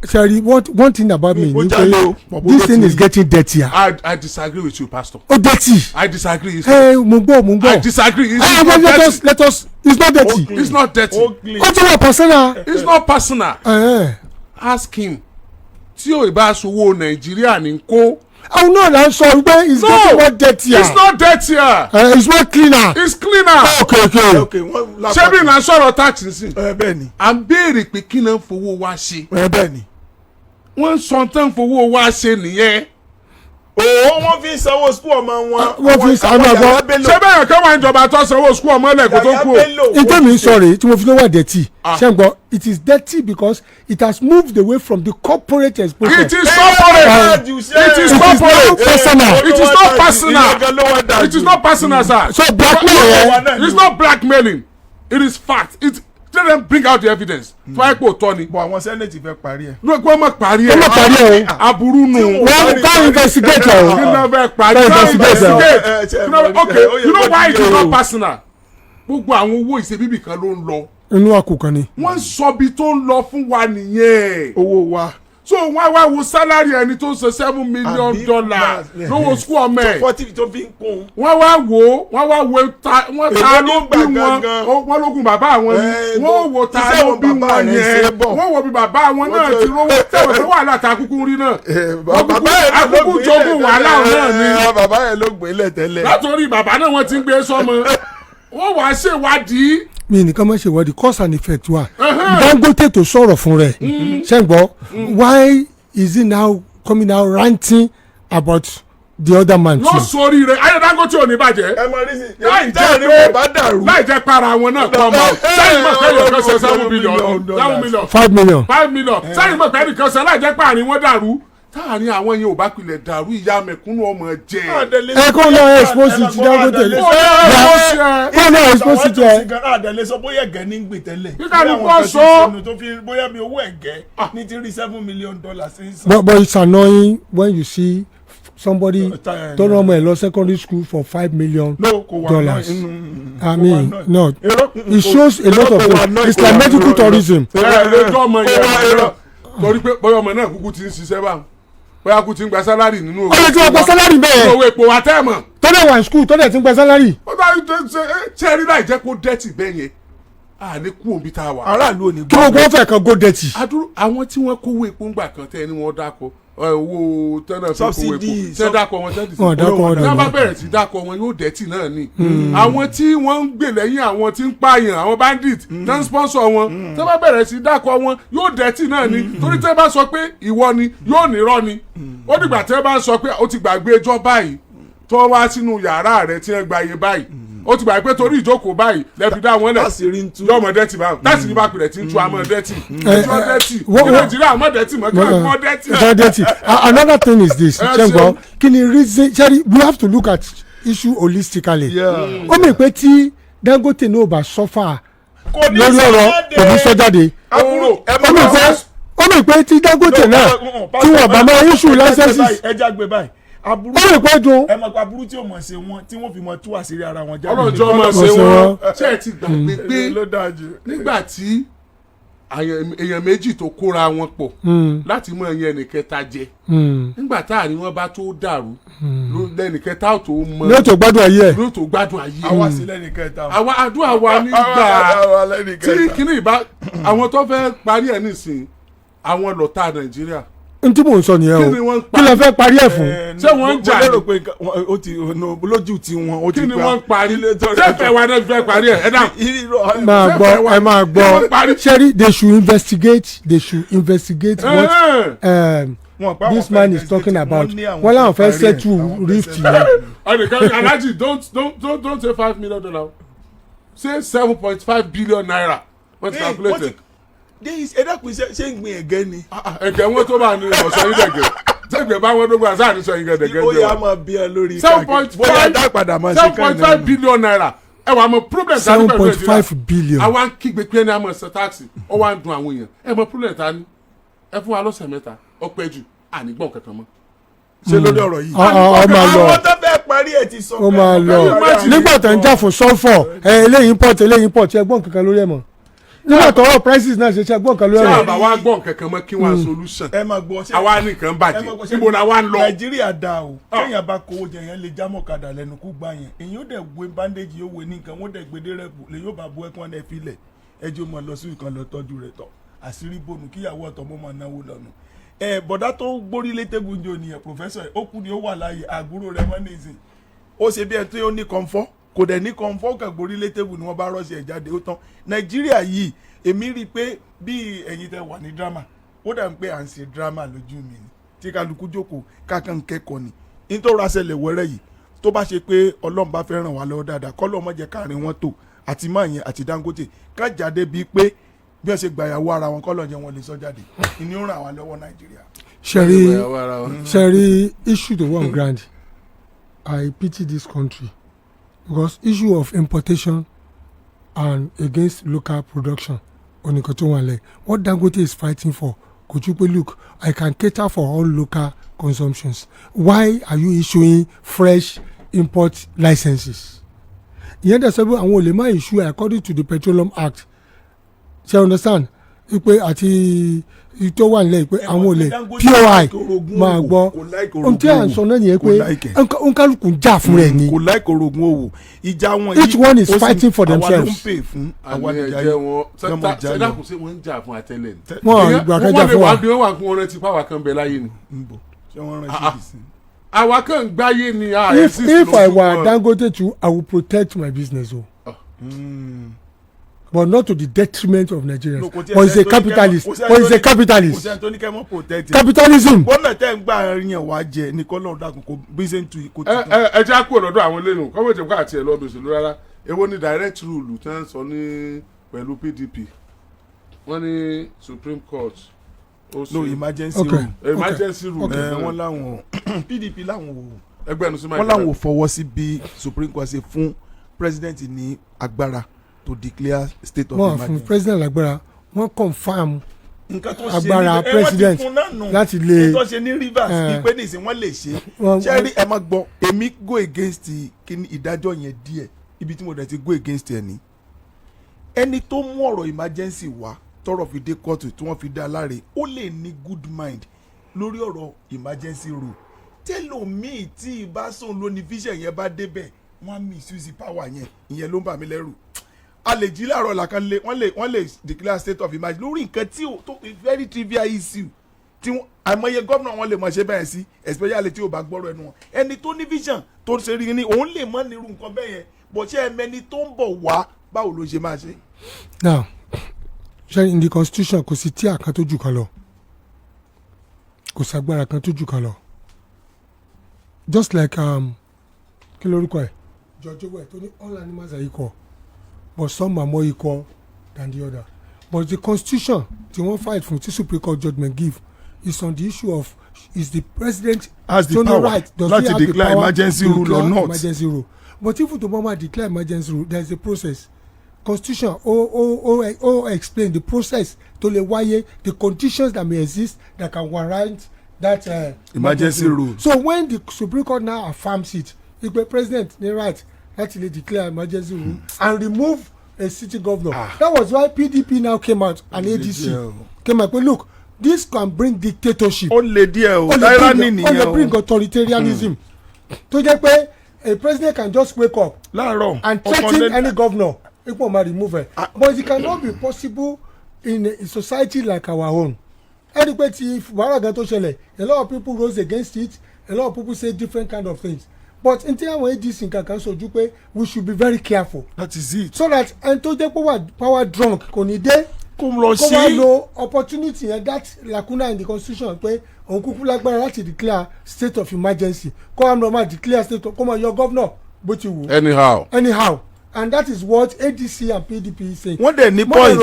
sorry one thing about me ni pé this thing is getting dirtier. I disagree with you pastor. ó dirty. I disagree. mo gbọ́. I disagree. Let us it's not dirty. It's not dirty. ó ti wà personal. It's not personal. Ask him tí o ìbá aṣòwò Nàìjíríà ní kó. Oh no, that's so where is getting more dirtier. It's not dirtier. It's more cleaner. It's cleaner. Okay. Ṣé bí na sọ̀rọ̀ tax nísìn? Bẹ́ẹ̀ni. À ń béèrè pé kí náà fowó wa ṣe. Bẹ́ẹ̀ni. Wọ́n sọ tán fowó wa ṣe nìyẹn. wọ́n fi sanwó skul ọmọ wọn. wọ́n fi sanwó ọmọ. ṣé bẹ́ẹ̀ kẹ́ wọ́n ìjọba tó sanwó skul ọmọ lẹ̀ kó tó kú o. ìtẹ́ mi sọ rèé tí mo fi ló wà dirty. ṣé n gbọ́ it is dirty because it has moved away from the corporate exposure. it is corporate. it is corporate. it is not personal. it is not personal sir. so blackmail. it is not blackmailing. it is fact. Let them bring out the evidence. Fún ẹ̀pọ̀ tọ́ ni. Bọ̀ àwọn sẹ́nẹ̀tì fẹ́ parí ẹ̀. Ló gbọ́ mọ̀ parí ẹ̀. Wọ́n mọ̀ parí ẹ̀ o. Aburú nù. Wọ́n ká investigate o. Kí ló fẹ́ parí? Okay, you know why it is not personal? Gbogbo àwọn owó ìṣèbíbì kan ló ń lọ. Inú àkùkọ ni. Wọ́n sọ bí tó ń lọ fún wa nìyẹn. Owó wa. So wọ́n wá wo salary ẹni tó ń ṣe $7 million lówó school ọmọ ẹ̀. Fọ́tí tó fi ń kún. Wọ́n wá wo ta ló bí wọn wọ́n lógun bàbá wọn ni wọ́n wo ta ló bí wọn yẹn wọ́n wo bí bàbá wọn náà ti rówó tẹ̀wọ̀ tó wà láta akúkú rí náà akúkú jogún wàhálà náà ni. Bàbá yẹn ló gbé lẹ̀ tẹ́lẹ̀. látòrí bàbá náà wọ́n ti ń gbé sọ́mọ wọ́n wàá ṣèwádìí. mi nìkan máa ṣèwádìí cause and effect wa Dangote tó sọ̀rọ̀ fún rẹ̀ ṣe ń gbọ́ why is he now coming out ranting about the other man too. yóò sórí rẹ̀ ayé Dangote ò ní bàjẹ́ láì jẹ́ para wọn náà kọ́ ọmọ sẹ́yìn mọ̀ pé ẹnìkan ṣe $7 million $5 million sẹ́yìn mọ̀ pé ẹnìkan ṣe láì jẹ́ páàrin wọn dàrú táàrin àwọn yẹn ò bá pilẹ̀ dàrú ìyá mẹ̀kúnnù ọmọ jẹ. ẹ kó lọ expose ti Dangote kó lọ expose ti ẹ. àdàlẹ́ sọ bóyá ẹ̀gẹ́ ní gbè tẹ́lẹ̀. kíkà ní kó sọ. bóyá mi owó ẹ̀gẹ́ ní ti rí $7 million. but it's annoying when you see somebody tó rán ọmọ ẹ lọ secondary school for $5 million. I mean no it shows a lot of things it's like medical tourism. torí pé bóyá ọmọ náà kúkú ti ń ṣiṣẹ́ báwọn bóyá kú ti ń gba sálárì nínú owó. ọ̀rẹ́ tí wọ́n gba sálárì bẹ́ẹ̀. owó epo wa tẹ́ mọ̀. tọ́lẹ̀ wà ní skul tọ́lẹ̀ tí ń gba sálárì. ó bá ṣe rí láì jẹ́ kó dẹ́tì bẹ́ẹ̀ yẹn a ní kú òbí tá a wà. aráàlú ò ní kí gbogbo wọn fẹ́ kan go dirty. adúrú àwọn tí wọ́n kówó epo ńgbà kan tẹ́ ni wọ́n dákọ̀ owó tẹ́lẹ̀ fún kówó epo tẹ́ dákọ̀ wọn tẹ́lẹ̀ wọn dákọ̀ wọn tí wọ́n bá bẹ̀rẹ̀ sí dákọ̀ wọn yóò dẹ́tì náà ni. àwọn tí wọ́n ń gbè lẹ́yìn àwọn tí ń pààyàn àwọn bandit náà ń sponsor wọn tí wọ́n bá bẹ̀rẹ̀ sí dákọ̀ wọn yóò dẹ́tì náà ni torí tẹ́ bá sọ pé ìwọ ni yóò nírọ́ ni ó dìgbà tẹ́ bá sọ pé ó ti gbàgbé ẹjọ́ báyìí tó wá sínú yàrá rẹ̀ tí wọ́n gba iye báyìí ó ti gbà pé torí ìjókòó báyìí lẹ́fi dá wọn lẹ̀ yọmọ dẹ́tì báwọn láti ní bá pilẹ̀ tí ń tu àmọ́ dẹ́tì ìjọ dẹ́tì ní Nàìjíríà àmọ́ dẹ́tì mọ́ kí wọ́n mọ́ dẹ́tì. Another thing is this ṣẹ́ngbọ́n kí ni reason ṣẹ́rí we have to look at issue holistically. ó mì pé tí Dangote náà bá suffer lórí ọ̀rọ̀ kò ní sọ jáde. ó mì pé tí Dangote náà tí wọ́n bá máa issue licenses. ẹja gbé báyìí aburú ó lè pẹ́ dùn. ẹ mọ̀ pé aburú tí o mọ̀ ṣe wọn tí wọ́n fi mọ̀ tú àṣírí ara wọn jáde. ọlọ́jọ́ mọ̀ ṣe wọn ṣé ẹ ti gbàgbé pé nígbà tí èèyàn méjì tó kóra wọn pọ̀ láti mọ ẹyẹ ẹnìkẹta jẹ nígbà táàrin wọn bá tó dàrú lẹ́nìkẹta ò tó mọ ló tó gbádùn ayé ẹ̀. ló tó gbádùn ayé ẹ̀. àwa sí lẹ́nìkẹta. àwa àdúrà wa nígbà tí kìnnì ìbá àwọn tó fẹ́ parí ẹ̀ nísìnyí àwọn lọ́tà Nàìjíríà. n tí mò ń sọ nìyẹn o kí lè fẹ́ parí ẹ̀ fún. ṣé wọ́n ń jà ní. mo lérò pé ó ti lójú tí wọn ó ti kí gba. ni wọ́n ń parí ṣé wa náà fẹ́ parí ẹ̀ ẹ̀ dà. ẹ máa gbọ́ ṣẹ́rí they should investigate what this man is talking about wọ́n láwọn fẹ́ settle rift yẹn. Alhaji don't say $5 million say $7.5 billion wọ́n ti calculate it. ẹ̀dàkùn ṣe ń gbin ẹ̀gẹ́ ni. ẹ̀gẹ́ wọn tó bá ní ọ̀sán yìí dẹ̀gẹ́ sẹ́gbẹ̀ẹ́ bá wọn tó gbà sáà ní sọ yìí dẹ̀gẹ́. ó yà máa bí ẹ lórí káàkiri bóyá dápadà máa ṣe káyìn náà. $7.5 billion ẹ wà mọ problem ta ní pẹ̀lú Nàìjíríà $7.5 billion. àwa ń kígbe pé ẹni àmọ́ ṣe táàsì ó wá ń dun àwọn èèyàn ẹ mọ problem ta ní ẹ fún wa lọ́sẹ̀ mẹ́ta ó pẹ́ jù ànígbọ̀n kankan mọ́. ṣe lórí ọ̀rọ̀ yìí. ó máa lọ àwọn tó fẹ́ parí ẹ̀ ti sọ. ó máa lọ nígbà tó ń jà fún sulfur eléyìí import ẹgbọ́n kankan lórí ẹ̀ mọ́ nígbà tọrọ prices náà ṣe ẹgbọ́n kan lórí ẹ̀. tí àbá wa gbọ́n kankan mọ́ kí wọ́n solution ẹ máa gbọ́ àwa nìkan bàjẹ́ níbo la wa ń lọ. Nàìjíríà da o kéèyàn bá kówó jẹ yẹn lè já mọ̀kadà lẹ́nu kú gbà yẹn èyí ó dẹ̀ gbé bandage yóò wé ní nǹkan wọ́n dẹ̀ gbé dérẹ́pù lè yóò bá bu ẹ̀kún ẹ̀ filẹ̀ ẹjọ́ mọ̀ lọ sí ìkan lọ tọ́jú rẹ̀ tọ̀ àṣírí bònú kíyàwó ọ̀tọ̀ mọ́ máa náwó lọ́nu. Bọ̀dá tó gbórí létébù ń jò nìyẹn professor ó kú ni ó wà láàyè àbúrò rẹ̀ mọ́ nísìn ó ṣe bí ẹ tó ní kọ́ńfọ́ kò dẹ̀ ní kọ́ńfọ́ kàn gbórí létébù ni wọ́n bá rọ́ọ̀ṣì ẹ̀ jáde ó tán. Nàìjíríà yìí èmi rí i pé bí ẹ̀yin tẹ wà ní drama ó dà ń pé à ń ṣe drama lójú mi ni tí kálukú jókòó kákan kẹ́kọ̀ọ́ ni nítorí aṣẹlẹ̀ wẹ́rẹ́ yìí tó bá ṣe pé Ọlọ́run bá fẹ́ ràn wá lọ́wọ́ dáadáa kọ́lọ́ mọ̀ jẹ́ káàrin wọn tó àti máa yẹn àti Dangote ká jáde bíi pé bí wọ́n ṣe gbàyàwó ara wọn kọ́lọ́ jẹ́ wọn lè sọ jáde ìní ó ràn wá lọ́wọ́ Nàìjíríà. Sherry, issue the one grand. I pity this country because issue of importation and against local production on the what Dangote is fighting for. Could you look? I can cater for all local consumptions. Why are you issuing fresh import licenses? You understand? And what they issue according to the Petroleum Act. So you understand? Ipe àti ìtọ́ wà nílẹ̀ pé àwọn olè POI máa gbọ́ ohun tí à ń sọ náà nìyẹn pé nkálukú ń jà fún rẹ̀ ni. kò láìkò orogún òwò ìjà wọn each one is fighting for themselves. àwa ló ń pè fún àwa ẹ̀jẹ̀ wọn sẹ́dáàkù sí wọ́n ń jà fún àtẹ́lẹ̀ ni. wọ́n ìgbà kan jà fún wa. wọ́n wà fún ọ̀rẹ́ tí pàwọ́ kan bẹ láyé ni. ṣé wọ́n rántí sí. àwa kan gbáyé ni. if I were Dangote too, I would protect my business o. But not to the detriment of Nigerians. No, but he's a capitalist. Capitalism. Bọ́nà tẹ́ ń gbà yẹn wá jẹ ní kọ́lọ́ọ̀ dàkún kò bí ṣe ń tu ikú. Ẹ jẹ́ àkó lọ́dọ̀ àwọn lẹ́nu kọ́mọ̀ ìjọba ká àti ẹ̀ lọ́dọ̀ òṣèlú rárá. Èwo ni direct rule tí wọ́n sọ ní pẹ̀lú PDP? Wọ́n ní Supreme Court. No emergency rule. Emergency rule. Wọ́n láwọn PDP láwọn wò. Ẹgbẹ́ ẹnu sí máa wọ́n láwọn ò fọwọ́ sí bí Supreme Court ṣe fún president ní agbára to declare state of emergency. Wọ́n fún president lágbára wọ́n confam agbára president láti lè. tó ṣe ní Rivers ìpè nìsín wọ́n lè ṣe. ṣẹ́rí ẹ má gbọ́ èmi go against kíni ìdájọ́ yẹn díẹ̀ ibi tí mo dẹ̀ ti go against ẹ̀ ní. ẹni tó mú ọ̀rọ̀ emergency wá tọrọ fi dé kóòtù tí wọ́n fi dá láre ó lè ní good mind lórí ọ̀rọ̀ emergency rule. tẹ́lọ̀míì tí ìbásùn lóní vision yẹn bá débẹ̀ wọ́n á misuse power yẹn ìyẹn ló ń bà mí lẹ́rù. A lè jí láàárọ̀ làkàn lé wọ́n lè declare state of emergency lórí nǹkan tí ó tó very trivial issue tí àìmọye gómìnà wọn lè mọ̀ ṣe bẹ́ẹ̀ sí especially tí ó bá gbọ́rọ̀ ẹnu wọn ẹni tó ní vision tó ṣe rí ni òun lè mọ̀ nírú nǹkan bẹ́ẹ̀ yẹn bó ṣe ẹmẹni tó ń bọ̀ wá báwo ló ṣe máa ṣe. Now ṣe in the constitution kò sí tíà kan tó jù kan lọ kò sàgbára kan tó jù kan lọ just like kí lórúkọ ẹ George Orwell tó ní all animals are equal. But some are more equal than the other. But the constitution, the one fight from the Supreme Court judgment give, is on the issue of is the president has the power right, does not he to have declare the power emergency to rule declare or not. Emergency rule. But if the moment declare emergency rule, there is a process. Constitution or explain the process to the why the conditions that may exist that can warrant that emergency rule. So when the Supreme Court now affirms it, the president the right actually declare emergency rule and remove a city governor. That was why PDP now came out and ADC came out. But look, this can bring dictatorship. Only bring authoritarianism. To get pay, a president can just wake up and threaten any governor. It won't remove it. But it cannot be possible in a society like our own. Anybody, if a lot of people rose against it. A lot of people say different kind of things. But in terms of this in Kakanso Jupe, we should be very careful. That is it. So that and to the power drunk, konide, come no opportunity and that lacuna in the constitution pé on kuku lágbára láti declare state of emergency. Come on, declare state of come on your governor, but you will. Anyhow, and that is what ADC and PDP is saying. What the point?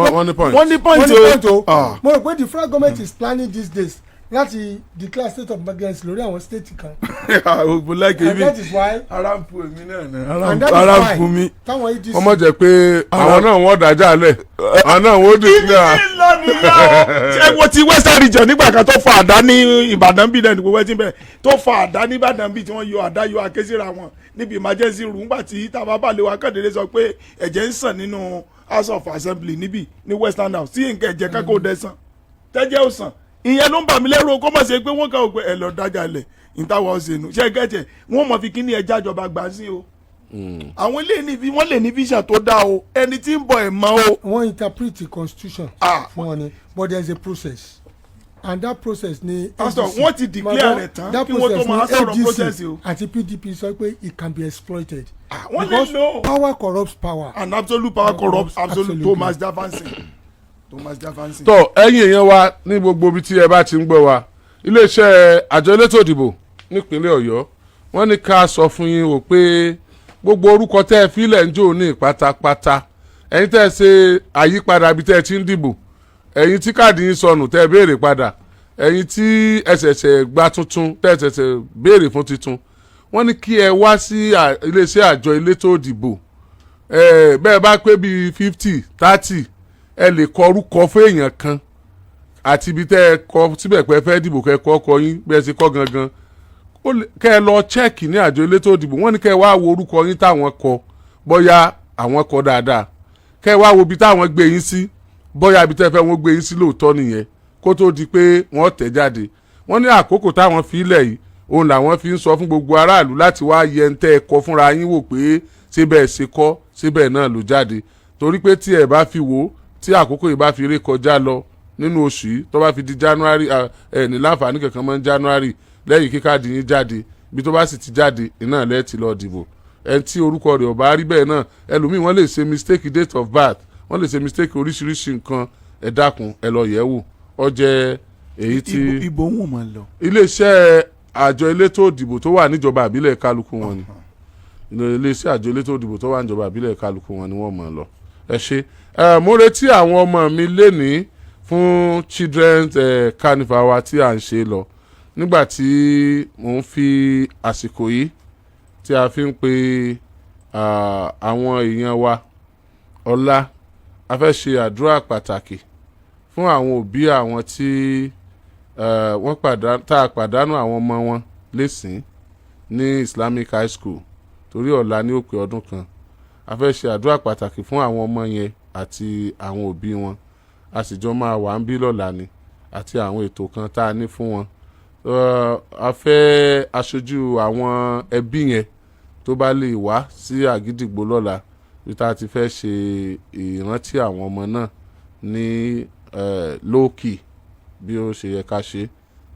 One point. Mo rò pé the federal government is planning these days. Láti declare state of emergency lórí àwọn state kan. And that is why. Ara ń pu èmi náà ni. Ara ń pu mi. Táwọn ADC. Ọmọ jẹ pé àwọn náà wọ́n dájà lẹ̀. Àwọn náà wọ́n declare. Ibi lọ nìyẹn. Ṣé wo ti western region nígbà kan tó fa àdá ní Ìbàdàn bí lẹ́nu gbogbo ẹtí bẹ́ẹ̀ tó fa àdá ní Ìbàdàn bí tí wọ́n yọ àdá yọ àkésíra wọn níbi emergency room nígbà tí tàbá balẹ̀ wa kàdédé sọ pé ẹ̀jẹ̀ ń sàn nínú House of Assembly níbí ní Western House tí nǹkan ẹ̀jẹ̀ kankan ò dẹ̀ sàn tẹ́jẹ́ ò sàn ìyẹn ló ń bà mí lẹ́rù kó mọ̀ ṣe pé wọ́n kàn ó pé ẹ lọ dájà lẹ̀ ìtawọ̀ ṣẹ̀nu ṣe gẹ́tẹ̀ wọ́n mọ̀ fi kíní ẹja ìjọba gbà sí o. àwọn ilé níbi wọ́n lè ní vision tó dáa o ẹni tí ń bọ̀ ẹ̀ mọ́ o. wọ́n interpret the constitution fún wọn ni but there is a process and that process ni. pastor wọ́n ti declare rẹ̀ tán kí wọ́n tó máa sọ̀rọ̀ process o. àti PDP sọ pé it can be exploited. wọ́n lè lò. power corrupts power. and absolute power corrupts absolute. Thomas Jefferson. tọ ẹ̀yin èèyàn wa ní gbogbo ibi tí ẹ bá ti ń gbọ́ wa iléeṣẹ́ àjọ elétò ìdìbò nípínlẹ̀ Ọ̀yọ́ wọ́n ní ká sọ fún yín o pé gbogbo orúkọ tẹ́ ẹ fílẹ̀ ń jò ní pátápátá ẹ̀yin tẹ́ ẹ ṣe àyípadà bí tẹ́ ẹ ti ń dìbò ẹ̀yin tí káàdì yín sọnù tẹ́ ẹ béèrè padà ẹ̀yin tí ẹ ṣẹ̀ṣẹ̀ gba tuntun tẹ́ ẹ ṣẹ̀ṣẹ̀ béèrè fún tuntun wọ́n ní kí ẹ wá sí iléeṣẹ́ àjọ elétò ìdìbò bẹ́ẹ̀ bá pé bíi 50 30 ẹ lè kọ orúkọ fún èèyàn kan àti ibi tẹ́ ẹ kọ síbẹ̀ pé ẹ fẹ́ dìbò kẹ́ ẹ kọ́ ọkọ yín bẹ́ẹ̀ ṣe kọ́ gangan kẹ́ ẹ lọ chẹ́ẹ̀kì ní àjọ elétò ìdìbò wọ́n ní kẹ́ ẹ wá wo orúkọ yín táwọn kọ bóyá àwọn kọ dáadáa kẹ́ ẹ wá wo ibi táwọn gbé yín sí bóyá ibi tẹ́ fẹ́ wọ́n gbé yín sí lóòótọ́ nìyẹn kó tó di pé wọ́n tẹ̀ jáde wọ́n ní àkókò táwọn fi ilẹ̀ yìí òun làwọn fi ń sọ fún gbogbo aráàlú láti wá yẹ ń tẹ́ ẹ kọ fúnra yín wò pé síbẹ̀ ṣe kọ́ síbẹ̀ náà ló jáde torí pé tí ẹ bá fi wò tí àkókò yìí bá fi ré kọjá lọ nínú oṣù yìí tó bá fi di January ní láǹfààní kankan mọ́ January lẹ́yìn kíkàdì yín jáde bí tó bá sì ti jáde iná lẹ́ẹ̀tì lọ dìbò ẹni tí orúkọ rẹ̀ ò bá rí bẹ́ẹ̀ náà ẹlòmíì wọ́n lè ṣe mistake date of birth wọ́n lè ṣe mistake oríṣiríṣi nǹkan ẹ dákun ẹ lọ yẹ̀ wò ó jẹ́ èyí tí ibo wọn máa lọ. iléeṣẹ́ àjọ elétò ìdìbò tó wà níjọba àbílẹ̀ kálukú wọn ni iléeṣẹ́ àjọ elétò ìdìbò tó wà níjọba àbílẹ̀ kálukú wọn ni wọ́n máa lọ ẹ ṣe mo retí àwọn ọmọ mi lénìí fún children's carnival wa tí à ń ṣe lọ nígbà tí mò ń fi àsìkò yìí tí a fi ń pe àwọn èèyàn wa ọ̀la a fẹ́ ṣe àdúrà pàtàkì fún àwọn òbí àwọn tí tá a pàdánù àwọn ọmọ wọn lẹ́sìn ní Islamic High School torí ọ̀la ní òpin ọdún kan a fẹ́ ṣe àdúrà pàtàkì fún àwọn ọmọ yẹn àti àwọn òbí wọn a sì jọ máa wà ń bí lọ́la ni àti àwọn ètò kan tá a ní fún wọn a fẹ́ aṣojú àwọn ẹbí yẹn tó bá lè wá sí Àgídìgbò lọ́la bí tá a ti fẹ́ ṣe ìrántí àwọn ọmọ náà ní lóòkì bí ó ṣe yẹ ká ṣe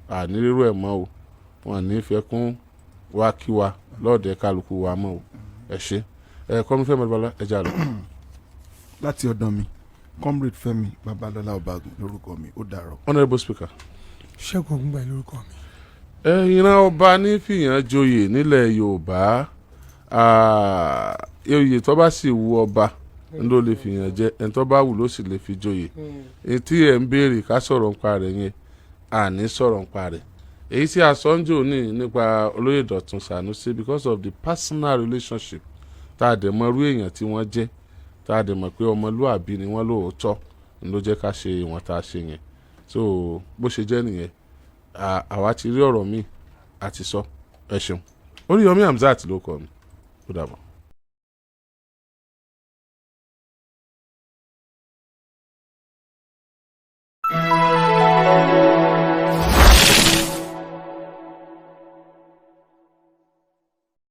ànírírò ẹ̀ mọ́ o wọn ní fẹ́ kún wá kí wa lọ́ọ̀dẹ̀ kálukú wa mọ́ o ẹ ṣe kọ́mi Fẹ́mi Babalọ́lá ẹ jà lọ. láti ọ̀dọ̀ mi comrade Fẹ́mi Babalọ́lá Ọbagun lórúkọ mi ó dàrọ. honourable speaker. Ṣẹ́gun Ògúnbàyí lórúkọ mi. ìran ọba ní fìyàn joyè nílẹ̀ Yorùbá oyè tó bá sì wù ọba ló lè fìyàn jẹ ẹni tó bá wù ló sì lè fi joyè etí ẹ̀ ń béèrè ká sọ̀rọ̀ nípa rẹ̀ yẹn àní sọ̀rọ̀ nípa rẹ̀ èyí tí a sọ ń jò ní nípa olóyè Dọ̀tun Sànúsí because of the personal relationship tá a dẹ̀ mọ irú èèyàn tí wọ́n jẹ́ tá a dẹ̀ mọ̀ pé ọmọlúàbí ni wọ́n lóòótọ́ ló jẹ́ ká ṣe ìwọ̀n tá a ṣe yẹn so bó ṣe jẹ́ nìyẹn àwa ti rí ọ̀rọ̀ míì àti sọ ẹ ṣeun Oriyomi Hamzat ló kọ mi ó dàbọ̀.